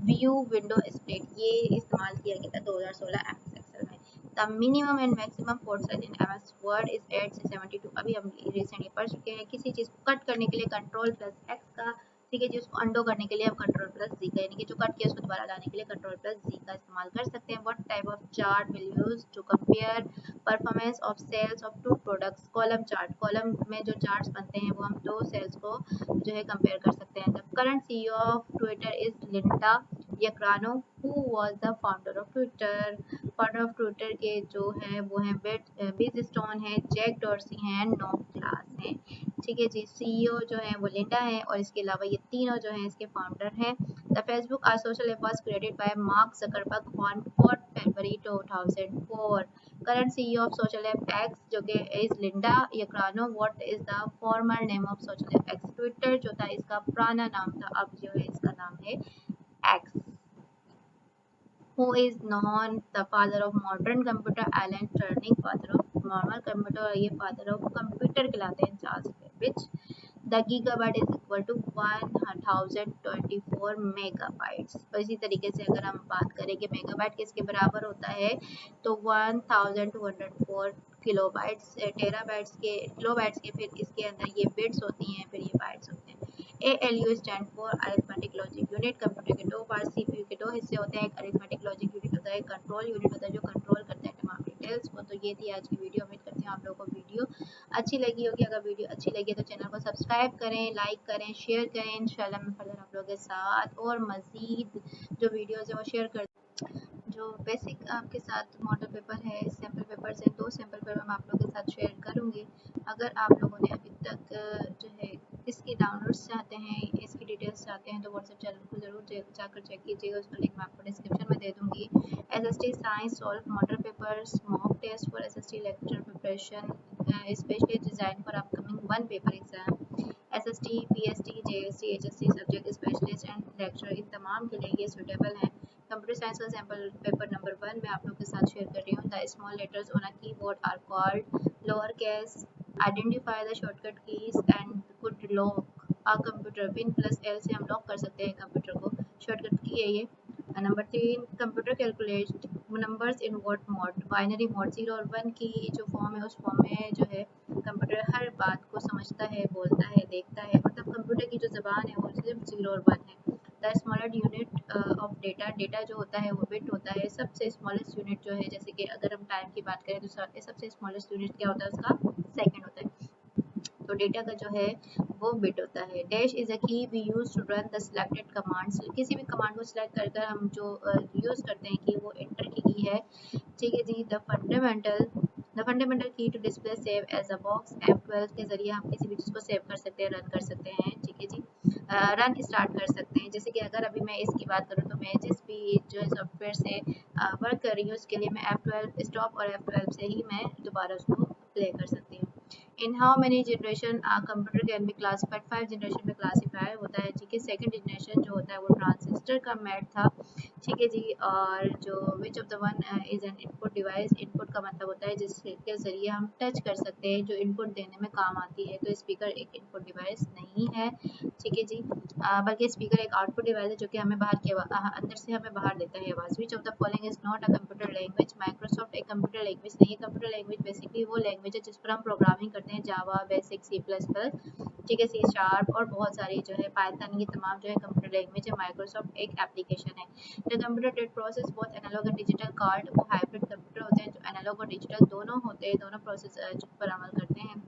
Speaker 1: View window split ये इस्तेमाल किया गया था 2016 MS Excel में। The minimum and maximum font size in MS Word is 8 से 72। अभी हम रिसेंटली पढ़ चुके हैं। किसी चीज़ को कट करने के लिए कंट्रोल प्लस X का, ठीक है जी, उसको अंडो करने के लिए हम कंट्रोल प्लस Z का, यानी कि जो कट किया उसको दोबारा लाने के लिए कंट्रोल प्लस Z का इस्तेमाल कर सकते हैं। What type of chart will use to compare performance of sales of two products? Column chart. Column में जो चार्ट्स बनते हैं वो हम दो सेल्स को जो है कंपेयर कर सकते हैं। The current CEO of Twitter is Linda Yaccarino, who was the founder of Twitter? Founder of Twitter के जो है वो हैं बिज स्टोन है, जैक डॉर्सी हैं, नॉम क्लास हैं। ठीक है जी। CEO जो है वो लिंडा है और इसके अलावा ये तीनों जो हैं इसके फाउंडर हैं। The Facebook or social app was created by Mark Zuckerberg on 4 February 2004। Current CEO of social app X जो कि is Linda Yaccarino. What is the former name of social app X? Twitter जो था इसका पुराना नाम था, अब जो है इसका नाम है x. Who is known the father of modern computer? Alan Turing, father of normal computer, ये father of computer कहलाते हैं Charles Babbage. The gigabyte is equal to 1024 megabytes। तो इसी तरीके से अगर हम बात करें कि मेगाबाइट किसके बराबर होता है तो 1204 किलोबाइट्स, टेराबाइट्स के, किलोबाइट्स के, फिर इसके अंदर ये बिट्स होती हैं, फिर ये बाइट्स होते हैं। ALU stand for arithmetic logic unit. Computer के दो पार्ट, CPU के दो हिस्से होते हैं, एक अरिथमेटिक लॉजिक यूनिट होता है, कंट्रोल यूनिट होता है जो कंट्रोल करता है तमाम डिटेल्स को। तो ये थी आज की वीडियो। उम्मीद करती हूँ आप लोगों को वीडियो अच्छी लगी होगी। अगर वीडियो अच्छी लगी है तो चैनल को सब्सक्राइब करें, लाइक करें, शेयर करें। इंशाल्लाह मैं फर्दर आप लोगों के साथ और मज़ीद जो वीडियोज़ हैं वो शेयर कर जो बेसिक आपके साथ मॉडल पेपर है, सैम्पल पेपर्स हैं, 2 सैम्पल पेपर मैं आप लोगों के साथ शेयर करूँगी। अगर आप लोगों ने अभी तक जो है इसकी डाउनलोड्स चाहते हैं, इसकी डिटेल्स चाहते हैं, तो व्हाट्सएप चैनल को ज़रूर जाकर चेक कीजिएगा। उसका लिंक मैं आपको डिस्क्रिप्शन में दे दूँगी। SST science solve model papers, mock test for SST lecture preparation specially design for upcoming 1 paper exam, SST, PST, JST, HST subject specialist and lecture, इन तमाम के लिए ये सूटेबल है। कंप्यूटर साइंस का सैम्पल पेपर नंबर 1 मैं आप लोगों के साथ शेयर कर रही हूँ। The small letters on a keyboard are called lower case, identify the shortcut keys and could lock a computer, pin plus L से हम लॉक कर सकते हैं कंप्यूटर को, शॉर्टकट की है ये। Number 3 computer calculate numbers in what mode, binary mode 0 और 1 की जो फॉर्म है उस फॉर्म में जो है कंप्यूटर हर बात को समझता है, बोलता है, देखता है, मतलब कंप्यूटर की जो ज़बान है वो सिर्फ 0 और 1 है। The smallest unit of data, data जो होता है वो बिट होता है। सबसे स्मॉलेस्ट यूनिट जो है, जैसे कि अगर हम टाइम की बात करें तो सबसे स्मॉलेस्ट यूनिट क्या होता है उसका, सेकंड होता है। तो डेटा का जो है वो बिट होता है। Dash is a key we use to run the selected commands, किसी भी कमांड को सिलेक्ट कर कर हम जो यूज़ करते हैं कि वो एंटर की है, ठीक है जी। The fundamental key to display save as a box, F12 के जरिए हम किसी भी चीज़ को सेव कर सकते हैं, रन कर सकते हैं, ठीक है जी। रन स्टार्ट कर सकते हैं, जैसे कि अगर अभी मैं इसकी बात करूँ तो मैं जिस भी जो है सॉफ्टवेयर से वर्क कर रही हूँ उसके लिए मैं F12 स्टॉप और F12 से ही मैं दोबारा उसको प्ले कर सकती हूँ। In how many generation computer can be classified, 5 generation में क्लासीफाई होता है, ठीक है। सेकंड जनरेशन जो होता है वो ट्रांजिस्टर का मैट था, ठीक है जी। और जो विच of the one is an input device, input का मतलब होता है जिसके जरिए हम टच कर सकते हैं, जो इनपुट देने में काम आती है। तो स्पीकर एक इनपुट डिवाइस नहीं है, ठीक है जी, बल्कि स्पीकर एक आउटपुट डिवाइस है जो कि हमें बाहर के अंदर से हमें बाहर देता है आवाज़। विच of the following is not a computer language, Microsoft एक कंप्यूटर लैंग्वेज नहीं है। कंप्यूटर लैंग्वेज बेसिकली वो लैंग्वेज है जिस पर हम प्रोग्रामिंग करते हैं, जावा, बेसिक, C++, ठीक है, C# और बहुत सारी जो है पाइथन, ये तमाम जो है कंप्यूटर लैंग्वेज है। माइक्रोसॉफ्ट एक एप्लीकेशन है। The computer that process both analog and digital card, वो हाइब्रिड कंप्यूटर होते हैं जो एनालॉग और डिजिटल दोनों होते हैं, दोनों प्रोसेस पर अमल करते हैं,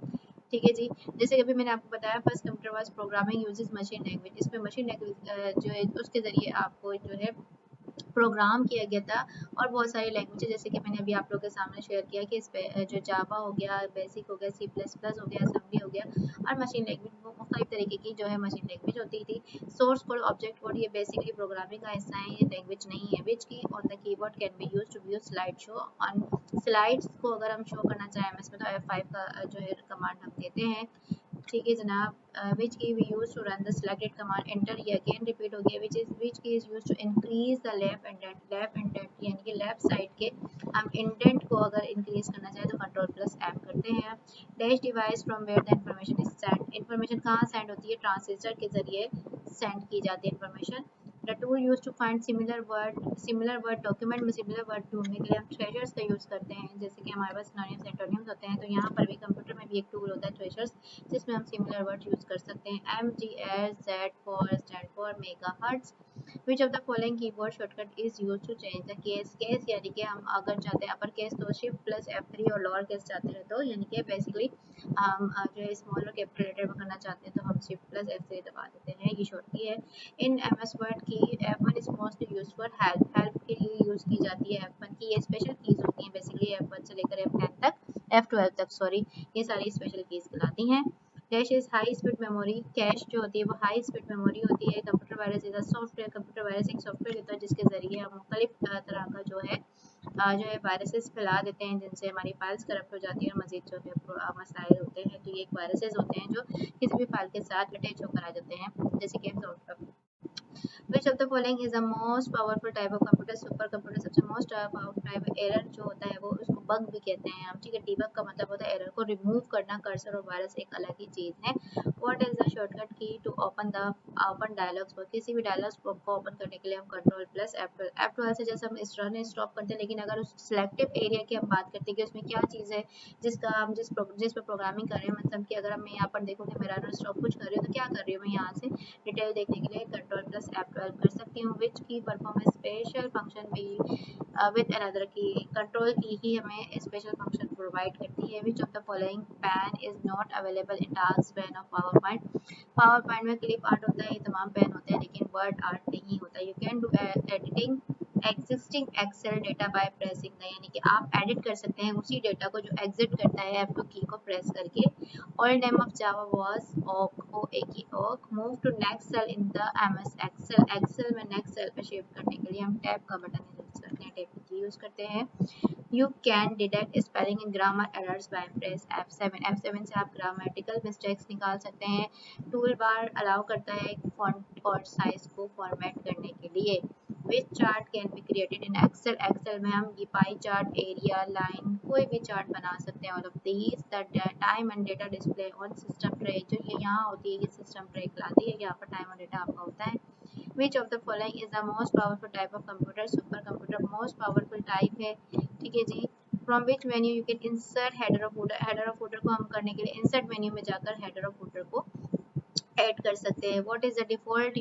Speaker 1: ठीक है जी। जैसे कि अभी मैंने आपको बताया first computer was programming uses machine language, इसमें मशीन लैंग्वेज जो है उसके ज़रिए आपको जो है प्रोग्राम किया गया था। और बहुत सारी लैंग्वेज जैसे कि मैंने अभी आप लोगों के सामने शेयर किया कि इस पे जो जावा हो गया, बेसिक हो गया, C++ हो गया, असेंबली हो गया, और मशीन लैंग्वेज वो मुख्तलिफ तरीके की जो है मशीन लैंग्वेज होती थी। सोर्स कोड, ऑब्जेक्ट कोड, ये बेसिकली प्रोग्रामिंग का हिस्सा है, ये लैंग्वेज नहीं है। Which key on the keyboard can be use to view slide show, on slides को अगर हम शो करना चाहें MS में तो F5 का जो है कमांड हम देते हैं, ठीक है जनाब। Which key we use to run the selected command, enter ये अगेन रिपीट हो गया। Which key is use to increase the left indent यानी कि लेफ्ट साइड के हम इंडेंट को अगर इंक्रीज करना चाहें तो Ctrl+M करते हैं। Dash device from where the information is send, information कहाँ सेंड होती है, ट्रांजिस्टर के जरिए सेंड की जाती है information. The tool use to find similar word document में सिमिलर वर्ड ढूंढने के लिए हम ट्रेजर्स का यूज़ करते हैं, जैसे कि हमारे पास सिनोनिम्स एंटोनिम्स होते हैं, तो यहाँ पर भी कंप्यूटर में भी एक टूल होता है ट्रेजर्स, जिसमें हम सिमिलर वर्ड यूज़ कर सकते हैं। MGS for stand for megahertz. Which of the following keyboard shortcut is use to change the case, case यानी कि हम अगर चाहते हैं अपर केस तो Shift+F3, और लोअर केस चाहते हैं तो यानी कि बेसिकली हम जो है स्मॉल और कैपिटल लेटर में करना चाहते हैं तो हम Shift+F3 दबा देते हैं, ये शॉर्ट की है। इन MS वर्ड की F1 is most use for help, help के लिए यूज की जाती है। F1 की ये स्पेशल कीज होती हैं, बेसिकली F1 से लेकर F10 तक, F12 तक सॉरी, ये सारी स्पेशल कीज कहलाती हैं। Dash is high speed memory, cash जो होती है वो हाई स्पीड मेमोरी होती है। Computer virus is a software, computer virus एक सॉफ्टवेयर होता है जिसके जरिए हम मुख्तलिफ तरह का जो है वायरसेस फैला देते हैं, जिनसे हमारी फाइल्स करप्ट हो जाती है और मजीद जो है मसाइल होते हैं। तो ये एक वायरसेस होते हैं जो किसी भी फाइल के साथ अटैच होकर आ जाते हैं, जैसे कि विच of the following is the most powerful type of computer, super computer सबसे मोस्ट पावरफुल टाइप। एरर जो होता है वो उसको बग भी कहते हैं हम, ठीक है। डीबग का मतलब होता है एरर को रिमूव करना, कर्सर और वायरस एक अलग ही चीज़ है। व्हाट इज द शॉर्टकट की टू ओपन डायलॉग्स, पर किसी भी डायलॉग्स को ओपन करने के लिए हम Ctrl+F12 से जैसे हम इस रन स्टॉप करते हैं, लेकिन अगर उस सिलेक्टिव एरिया की हम बात करते हैं कि उसमें क्या चीज़ है जिसका हम जिस पर प्रोग्रामिंग कर रहे हैं, मतलब कि अगर मैं यहाँ पर देखूँ कि मैं रन स्टॉप कुछ कर रही हूँ तो क्या कर रही हूँ मैं यहाँ से डिटेल देखने के लिए Ctrl+F12 कर सकती हूँ। विच की परफॉर्म स्पेशल फंक्शन भी विद अनदर की, कंट्रोल की ही हमें स्पेशल फंक्शन प्रोवाइड करती है। विच of the following pan is not available in task pane of PowerPoint, PowerPoint में क्लिप आर्ट होता है, ये तमाम पैन होते हैं लेकिन वर्ड आर्ट नहीं होता। You can do editing existing Excel data by pressing the, यानी कि आप एडिट कर सकते हैं उसी डेटा को जो एग्जिट करता है F2 की को प्रेस करके। Old name of Java was Oak, O A K Oak. Move to next cell in the MS Excel, Excel में नेक्स्ट सेल पे शिफ्ट करने के लिए हम टैब का बटन यूज करते हैं, टैब की यूज करते हैं। You can detect spelling and grammar errors by press F7, F7 से आप grammatical mistakes निकाल सकते हैं। टूल बार अलाउ करता है फॉन्ट और साइज को फॉर्मेट करने के लिए। Which chart can be created in Excel, Excel में हम ये पाई चार्ट, एरिया, लाइन, कोई भी चार्ट बना सकते हैं। All of these the time and data display on system tray, जो ये यहाँ होती है ये system tray कहलाती है, यहाँ पर टाइम और डेटा आपका होता है। Which of the following is the most powerful type of computer? Super computer most powerful type है, ठीक है जी। From which menu you can insert header or footer, header or footer को हम करने के लिए insert menu में जाकर header और footer को ऐड कर सकते हैं। What is the default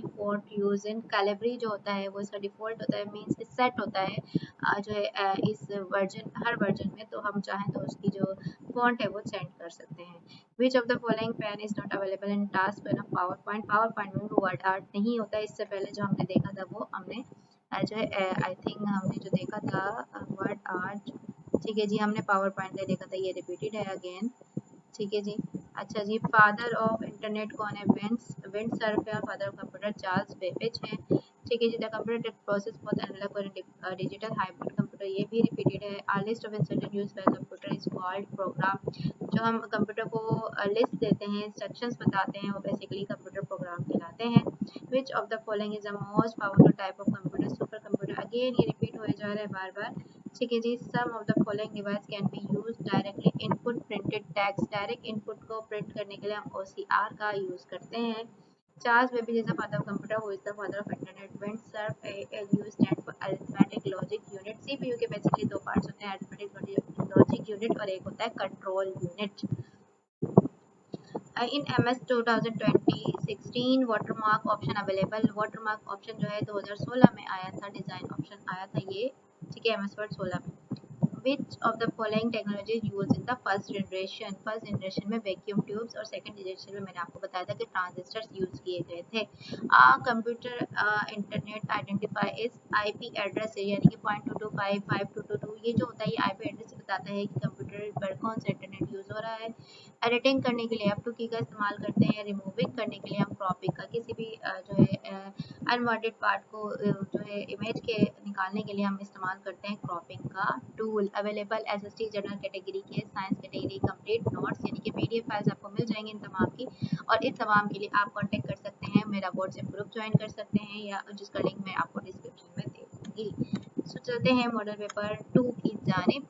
Speaker 1: use in Calibri, जो होता है वो इसका डिफॉल्ट होता है, मींस सेट होता है जो है इस वर्जन, हर वर्जन में, तो हम चाहें तो उसकी जो फॉन्ट है वो सेंड कर सकते हैं। Which of the following pane is not available in task pane of PowerPoint, PowerPoint में वर्ड आर्ट नहीं होता है। इससे पहले जो हमने देखा था वो हमने जो है आई थिंक हमने जो देखा था वर्ड आर्ट, ठीक है जी, हमने पावर पॉइंट में देखा था, ये रिपीटेड है अगेन, ठीक है जी। अच्छा जी, फादर ऑफ इंटरनेट कौन है? विंड सर्फ है। और father of computer Charles Babbage है, ठीक है जी। The computer process both analog और डिजिटल हाइब्रिड कंप्यूटर, ये भी रिपीटेड है। A list of instruction used by computer is called program, जो हम कंप्यूटर को लिस्ट देते हैं, इंस्ट्रक्शंस बताते हैं, वो बेसिकली कंप्यूटर प्रोग्राम कहलाते हैं। Which of the following is the most powerful type of computer? Super computer, again ये रिपीट हो जा रहा है बार बार, ठीक है जी। Some of the following device can be use directly input printed text, direct input को प्रिंट करने के लिए हम OCR का यूज करते हैं। Charles Babbage is the father of computer, who is the father of internet? Vint Cerf, ALU stand for arithmetic logic unit. CPU के basically दो पार्ट्स होते हैं, अरिथमेटिक लॉजिक यूनिट और एक होता है कंट्रोल यूनिट। इन MS 2020-16 watermark option available, watermark option जो है 2016 में आया था, डिजाइन ऑप्शन आया था ये, ठीक है, MS Word 16 में। Which of the following technology is used in the first generation? First generation में वैक्यूम ट्यूब्स और सेकंड जनरेशन में मैंने आपको बताया था कि ट्रांजिस्टर्स यूज किए गए थे। कंप्यूटर इंटरनेट आइडेंटिफाई इस IP एड्रेस है, यानी कि 0.225.5.222, ये जो होता है ये IP एड्रेस बताता है कि कंप्यूटर पर कौन सा इंटरनेट यूज हो रहा है। एडिटिंग करने के लिए F2 की का इस्तेमाल करते हैं। रिमूविंग करने के लिए हम क्रॉपिंग का, किसी भी जो है अनवांटेड पार्ट को जो है इमेज के निकालने के लिए हम इस्तेमाल करते हैं क्रॉपिंग का tool. Available SST general category के, साइंस कैटेगरी कंप्लीट नोट्स, यानी कि PDF फाइल्स आपको मिल जाएंगी इन तमाम की, और इस तमाम के लिए आप कांटेक्ट कर सकते हैं, मेरा व्हाट्सएप ग्रुप ज्वाइन कर सकते हैं, या जिसका लिंक मैं आपको डिस्क्रिप्शन में दे दूँगी। सो चलते हैं मॉडल पेपर 2 की जानिब,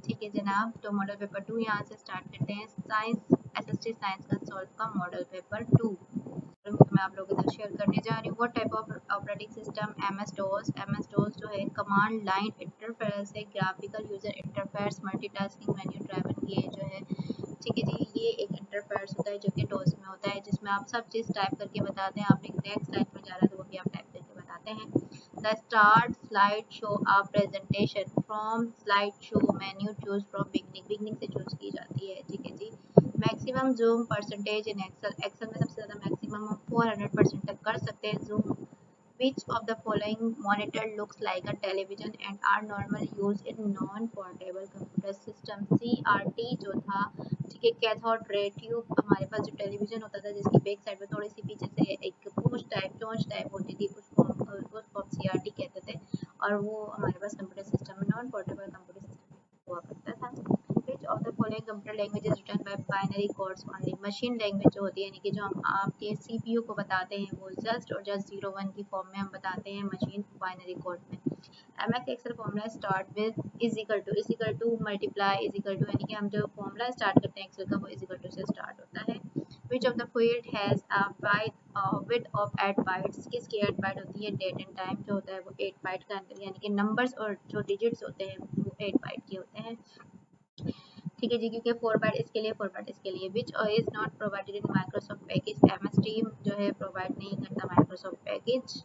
Speaker 1: ठीक है जनाब। तो मॉडल पेपर 2 यहाँ से स्टार्ट करते हैं। साइंस SST साइंस का सॉल्व का मॉडल पेपर 2 मैं आप लोगों के साथ शेयर करने जा रही हूँ। What type of operating system? MS DOS, MS DOS जो है कमांड लाइन इंटरफेस है, graphical user interface, multitasking menu driven, ये जो है, ठीक है जी, ये एक इंटरफेस होता है जो कि DOS में होता है, जिसमें आप सब चीज़ टाइप करके बताते हैं। आपने नेक्स्ट स्लाइड में जाना है तो वो भी आप टाइप करके बताते हैं। The start slide show a presentation from slideshow menu choose from beginning से चूज की जाती है, ठीक है जी। Maximum zoom percentage in Excel में सबसे ज़्यादा मैक्सिमम हम 400% तक कर सकते हैं zoom. Which of the following monitor looks like a television and are normally used in non-portable computer system? CRT जो था, ठीक है, कैथोड रे ट्यूब, हमारे पास जो टेलीविजन होता था जिसकी बैक साइड में थोड़ी सी पीछे से एक पूंछ टाइप, चोंच टाइप होती थी, उसको हम CRT कहते थे, और वो हमारे पास कंप्यूटर सिस्टम में, नॉन पोर्टेबल कंप्यूटर सिस्टम हुआ करता था। Which of the following computer language is written by binary codes only? Machine language जो होती है, यानी कि जो हम आपके CPU को बताते हैं वो जस्ट और जस्ट 0 1 की फॉर्म में हम बताते हैं मशीन बाइनरी कोड में। MS Excel formula start with is equal to multiply is equal to, यानी कि हम जो फॉर्मूला स्टार्ट करते हैं एक्सेल का वो इज इक्वल टू से स्टार्ट होता है। विच of the field has a width of 8 bytes? किसकी 8 बाइट होती है? डेट एंड टाइम जो होता है वो 8 बाइट का अंदर, यानी कि नंबर्स और जो डिजिट्स होते हैं वो 8 बाइट के होते हैं, ठीक है जी, क्योंकि 4 बाइट इसके लिए, 4 बाइट इसके लिए। Which is not provided in Microsoft package? MS team जो है प्रोवाइड नहीं करता Microsoft package.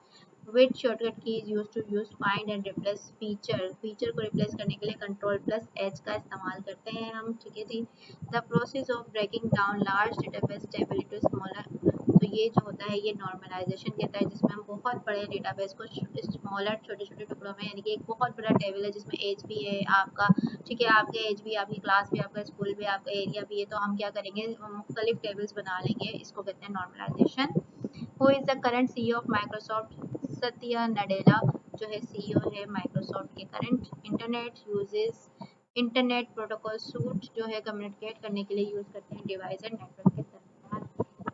Speaker 1: Which shortcut key is use to use find and replace feature? Feature को रिप्लेस करने के लिए Ctrl+H का इस्तेमाल करते हैं हम, ठीक है जी। The process of breaking down large database table to smaller, तो ये जो होता है ये नॉर्मलाइजेशन कहता है, जिसमें हम बहुत बड़े डेटाबेस को स्मॉलर छोटे छोटे टुकड़ों में, यानी कि एक बहुत बड़ा टेबल है जिसमें एज भी है आपका, ठीक है, आपके एज भी, आपकी क्लास भी, आपका स्कूल भी, आपका एरिया भी है, तो हम क्या करेंगे, मुख्तलिफ टेबल्स बना लेंगे, इसको कहते हैं normalisation. Who is the current CEO of Microsoft? Satya Nadella जो है सीईओ है माइक्रोसॉफ्ट के करंट। इंटरनेट प्रोटोकॉल सूट जो है कम्युनिकेट करने के लिए यूज करते हैं डिवाइस एंड नेटवर्क के दरमियान।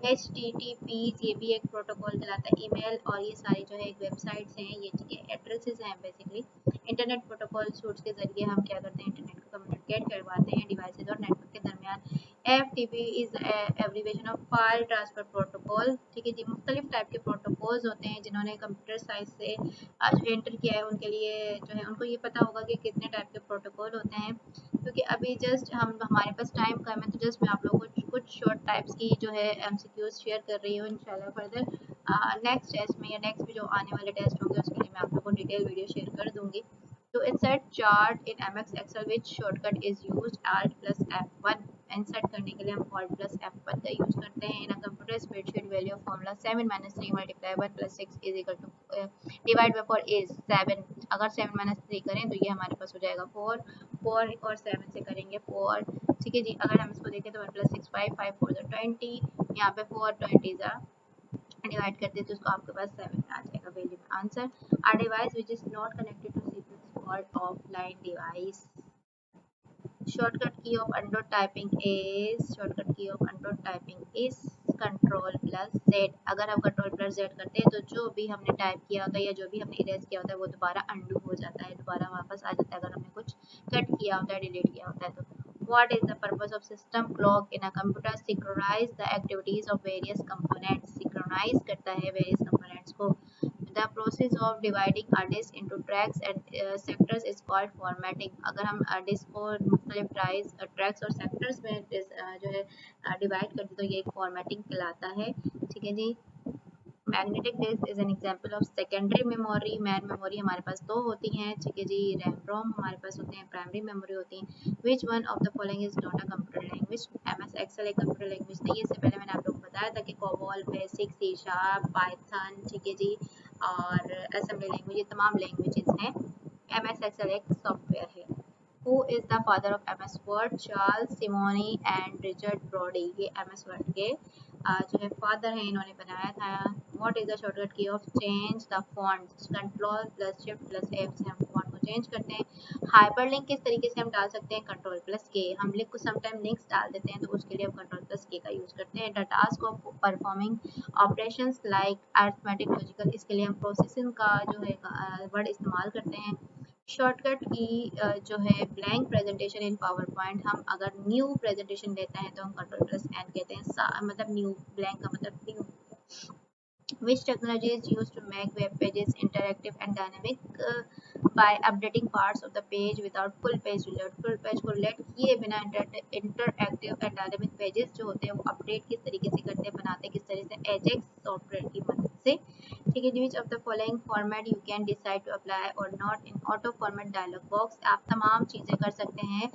Speaker 1: HTTP ये भी एक प्रोटोकॉल कहलाता है। ईमेल और ये सारी जो है एक वेबसाइट्स हैं, ये ठीक है एड्रेसेस हैं बेसिकली। इंटरनेट प्रोटोकॉल सूट्स के जरिए हम क्या करते हैं, इंटरनेट को कम्युनिकेट करवाते हैं डिवाइसेज और नेटवर्क के दरमियान। FTP is abbreviation of file transfer protocol, ठीक है जी। मुख्तलिफ टाइप के प्रोटोकॉल्स होते हैं, जिन्होंने कंप्यूटर साइंस से आज एंटर किया है उनके लिए जो है उनको ये पता होगा कि कितने टाइप के प्रोटोकॉल होते हैं, क्योंकि अभी जस्ट हम हमारे पास टाइम कम है, तो जस्ट मैं आप लोगों को कुछ शॉर्ट टाइप्स की जो है MCQs शेयर कर रही हूँ। इंशाल्लाह फर्दर नेक्स्ट टेस्ट में या नेक्स्ट भी जो आने वाले टेस्ट होंगे उसके लिए मैं आप लोगों को डिटेल वीडियो शेयर कर दूंगी। To insert chart in MS Excel which shortcut is used? Alt plus F1। Insert करने के लिए हम Alt plus F1 का यूज करते हैं। In a computer spreadsheet value of formula 7 - 3 × 1 + 6 is equal to divide by 4 is 7। अगर 7 - 3 करें तो ये हमारे पास हो जाएगा 4। 4 और 7 से करेंगे 4, ठीक है जी। अगर हम इसको देखें तो 1 + 6 5 5 4 20, यहाँ पे 4 20 डिवाइड करते हैं तो उसको आपके पास 7 आ जाएगा वैल्यू में answer. A device which is not connected to CPU is called offline device। Shortcut key of undo typing is control plus Z। अगर हम कंट्रोल प्लस Z करते हैं तो जो भी हमने टाइप किया होता है या जो भी हमने इरेज किया होता है वो दोबारा अंडू हो जाता है, दोबारा वापस आ जाता है अगर हमने कुछ कट किया होता है, डिलीट किया होता है तो। What is the purpose of system clock in a computer? Synchronize the activities of various components। Synchronize करता है various components को। The process of dividing a disk into tracks and sectors is called formatting। अगर हम disc को मुख्तलिफ tracks और sectors में जो है डिवाइड करते तो ये एक फॉर्मेटिंग कहलाता है, ठीक है जी। Magnetic disk is an example of secondary memory. Main memory हमारे पास दो होती हैं, ठीक है जी। रैम रोम हमारे पास होते हैं, प्राइमरी मेमोरी होती है। Which one of the following is not a computer language? MS Excel एक कंप्यूटर लैंग्वेज नहीं है। इससे पहले मैंने आप लोगों को बताया था कि कोबॉल, बेसिक, C#, पाइथन, ठीक है जी, और असेंबली लैंग्वेज, ये तमाम लैंग्वेजेस हैं। MS एक्सेल एक सॉफ्टवेयर है। Who is the father of MS Word? Charles Simonyi and Richard Brody। ये MS Word के जो है फादर हैं, इन्होंने बनाया था। What is the shortcut key of change the font? Control plus Shift plus F से हम फॉन्ट को चेंज करते हैं। हाइपरलिंक किस तरीके से हम डाल सकते हैं? कंट्रोल प्लस के। हम लिंक को समटाइम लिंक्स डाल देते हैं तो उसके लिए हम कंट्रोल प्लस के का यूज करते हैं। The task of performing operations like arithmetic, logical, इसके लिए हम प्रोसेसिंग का जो है वर्ड इस्तेमाल करते हैं। शॉर्टकट की जो है ब्लैंक प्रेजेंटेशन इन पावर पॉइंट, हम अगर न्यू प्रेजेंटेशन लेते हैं तो हम कंट्रोल प्लस एन कहते हैं, मतलब न्यू, ब्लैंक का मतलब new. Which technology is used to make web pages interactive and dynamic by updating parts of the page without full page reload? Full page को reload किए बिना interactive and dynamic pages जो होते हैं वो update किस तरीके से करते हैं, बनाते किस तरह से? Ajax सॉफ्टवेयर की मदद से, ठीक है। Which of the following format you can decide to apply or not in auto format dialog box? आप तमाम चीज़ें कर सकते हैं,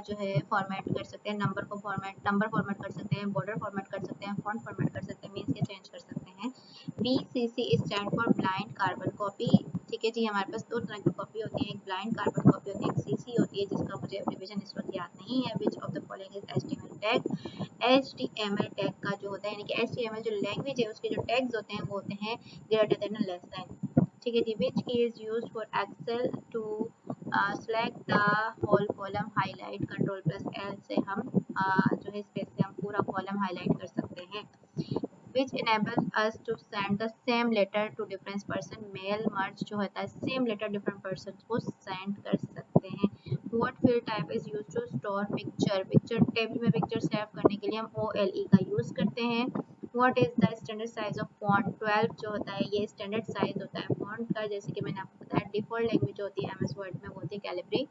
Speaker 1: जो है फॉर्मेट कर सकते हैं, नंबर फॉर्मेट कर सकते हैं, बॉर्डर फॉर्मेट कर सकते हैं, फॉन्ट फॉर्मेट कर सकते हैं, मीन्स के चेंज कर सकते हैं। BCC stand for blind carbon copy, ठीक है जी। हमारे पास दो तरह की कॉपी होती है, एक ब्लाइंड कार्बन कॉपी होती है, एक CC होती है, जिसका मुझे एब्रिविएशन इस वक्त याद नहीं है। विच of the following is HTML tag? HTML tag का जो होता है, यानी कि HTML जो लैंग्वेज है उसके जो टैग्स होते हैं वो होते हैं ग्रेटर देन लेस देन, ठीक है जी। Which key is used for Excel to select the whole column highlight? Control plus L से हम जो है स्पेस से हम पूरा कॉलम हाईलाइट कर सकते हैं। Which enable us to send the same letter to different person? Mail merge जो होता है सेम लेटर डिफरेंट पर्सन को सेंड कर सकते हैं। What field type is used to store picture? Picture table में पिक्चर सेव करने के लिए हम OLE का यूज करते हैं। What is the standard size of font? 12 जो होता है ये स्टैंडर्ड साइज होता है फॉन्ट का, जैसे कि मैंने आपको बताया। डिफॉल्ट लैंग्वेज होती है MS वर्ड में वो होती है Calibri.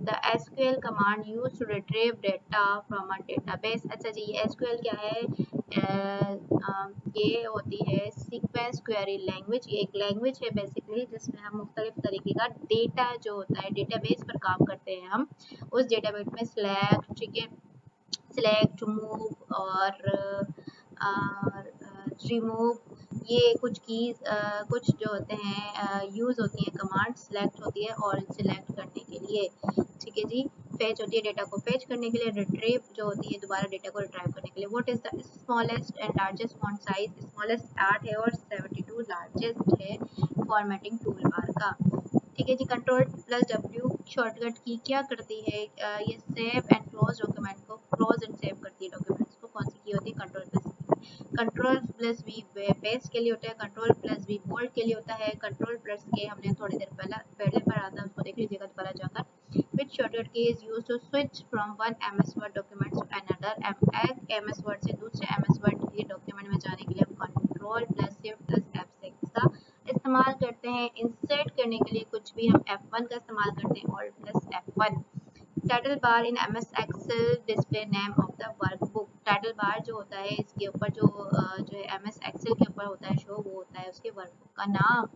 Speaker 1: The SQL command used to retrieve data from a database। अच्छा जी, ये SQL क्या है? ये होती है सीक्वेंस क्वेरी लैंग्वेज। ये एक लैंग्वेज है बेसिकली जिसमें हम मुख्तलिफ तरीके का डेटा जो होता है डेटाबेस पर काम करते हैं। हम उस डेटाबेस में सिलेक्ट, ठीक है, सिलेक्ट, मूव और रिमूव, ये कुछ कीज कुछ जो होते हैं यूज़ होती हैं, कमांड सेलेक्ट होती है और सिलेक्ट करने के लिए, ठीक है जी। फेच होती है डेटा को फेच करने के लिए, रिट्रीव जो होती है दोबारा डेटा को रिट्राइव करने के लिए। What is the smallest and largest font size, smallest 8 है और 72 लार्जेस्ट है फॉर्मेटिंग टूल बार का, ठीक है जी। Control plus W shortcut key क्या करती है, ये सेव एंड क्लोज डॉक्यूमेंट को क्लोज एंड सेव करती है डॉक्यूमेंट्स को। कौन सी की होती है, control plus. Control plus V paste के लिए होता है, कंट्रोल प्लस वी बोल्ड के लिए होता है, कंट्रोल प्लस के हमने थोड़ी देर पहले पढ़ा था, उसको देख लीजिएगा दोबारा जाकर। Which shortcut key is used to switch from one MS Word document to another, एक एमएस वर्ड से दूसरे एमएस वर्ड के डॉक्यूमेंट में जाने के लिए हम control plus shift plus F6 का इस्तेमाल करते हैं। इंसर्ट करने के लिए कुछ भी हम F1 का इस्तेमाल करते हैं, alt plus F1। Title bar in MS Excel display name of the workbook, title bar जो होता है इसके ऊपर जो है एमएस एक्सेल के ऊपर होता है शो, वो होता है उसके वर्कबुक का नाम।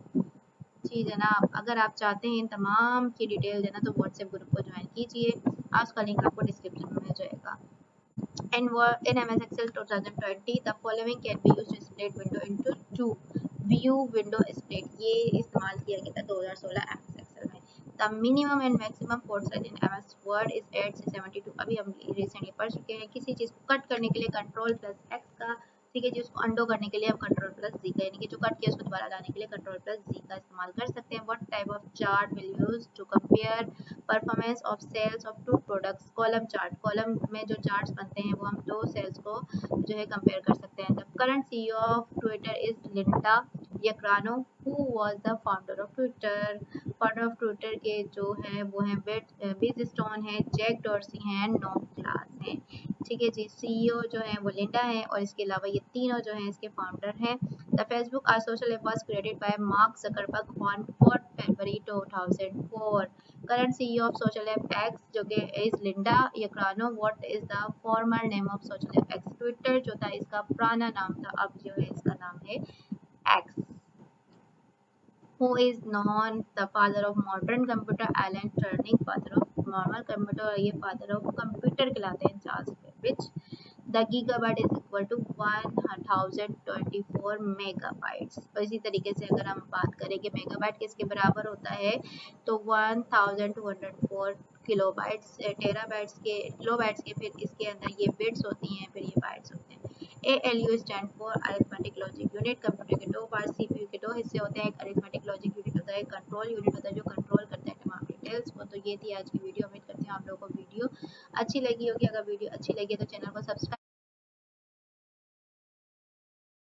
Speaker 1: जी जनाब, अगर आप चाहते हैं इन तमाम की डिटेल देना तो व्हाट्सएप ग्रुप को ज्वाइन कीजिए, आज का लिंक आपको डिस्क्रिप्शन में मिल जाएगा। In MS Excel 2020, the following can be used to split window into two. View window split, ये इस्तेमाल किया गया था 2016 MS Excel में। The minimum and maximum font size in MS Word is 8 से 72। अभी हम रिसेंटली पढ़ चुके हैं। किसी चीज़ को कट करने के लिए कंट्रोल प्लस एक्स का, ठीक है जी। उसको अंडो करने के लिए हम कंट्रोल प्लस जी का, यानी कि जो कट किया उसको दोबारा लाने के लिए कंट्रोल प्लस जी का इस्तेमाल कर सकते हैं। What type of chart will use to compare performance of sales of two products, column chart, column में जो चार्ट्स बनते हैं वो हम दो सेल्स को जो है कंपेयर कर सकते हैं। The current CEO of Twitter is Linda Yaccarino, who was the founder of Twitter. Founder of Twitter के जो हैं वो हैं बिज स्टोन है, जैक डॉर्सी हैं, नॉम क्लास हैं, ठीक है जी। सीईओ जो है वो लिंडा है और इसके अलावा ये तीनों जो हैं इसके फाउंडर हैं। The Facebook or social app was created by Mark Zuckerberg on 4 February 2004। Current CEO of social app X जो कि is Linda Yaccarino. What is the former name of social app X, Twitter जो था इसका पुराना नाम था, अब जो है इसका नाम है x. Who is known the father of modern computer, Alan Turing, father of normal computer, और ये father of computer कहलाते हैं, Charles Babbage. The gigabyte is equal to 1024 megabytes. और इसी तरीके से अगर हम बात करें कि मेगाबाइट किसके बराबर होता है तो 1204 किलोबाइट्स, टेराबाइट्स के, किलोबाइट्स के, फिर इसके अंदर ये बिट्स होती हैं, फिर ये बाइट्स होते हैं। ALU stand for arithmetic logic unit. Computer के दो पार्ट, सीपीयू के दो हिस्से होते हैं, एक अरिथमेटिक लॉजिक यूनिट होता है, कंट्रोल यूनिट होता है जो कंट्रोल करता है तमाम डिटेल्स को। तो ये थी आज की वीडियो, उम्मीद करते हैं आप लोगों को वीडियो अच्छी लगी होगी। अगर वीडियो अच्छी लगी तो चैनल को सब्सक्राइब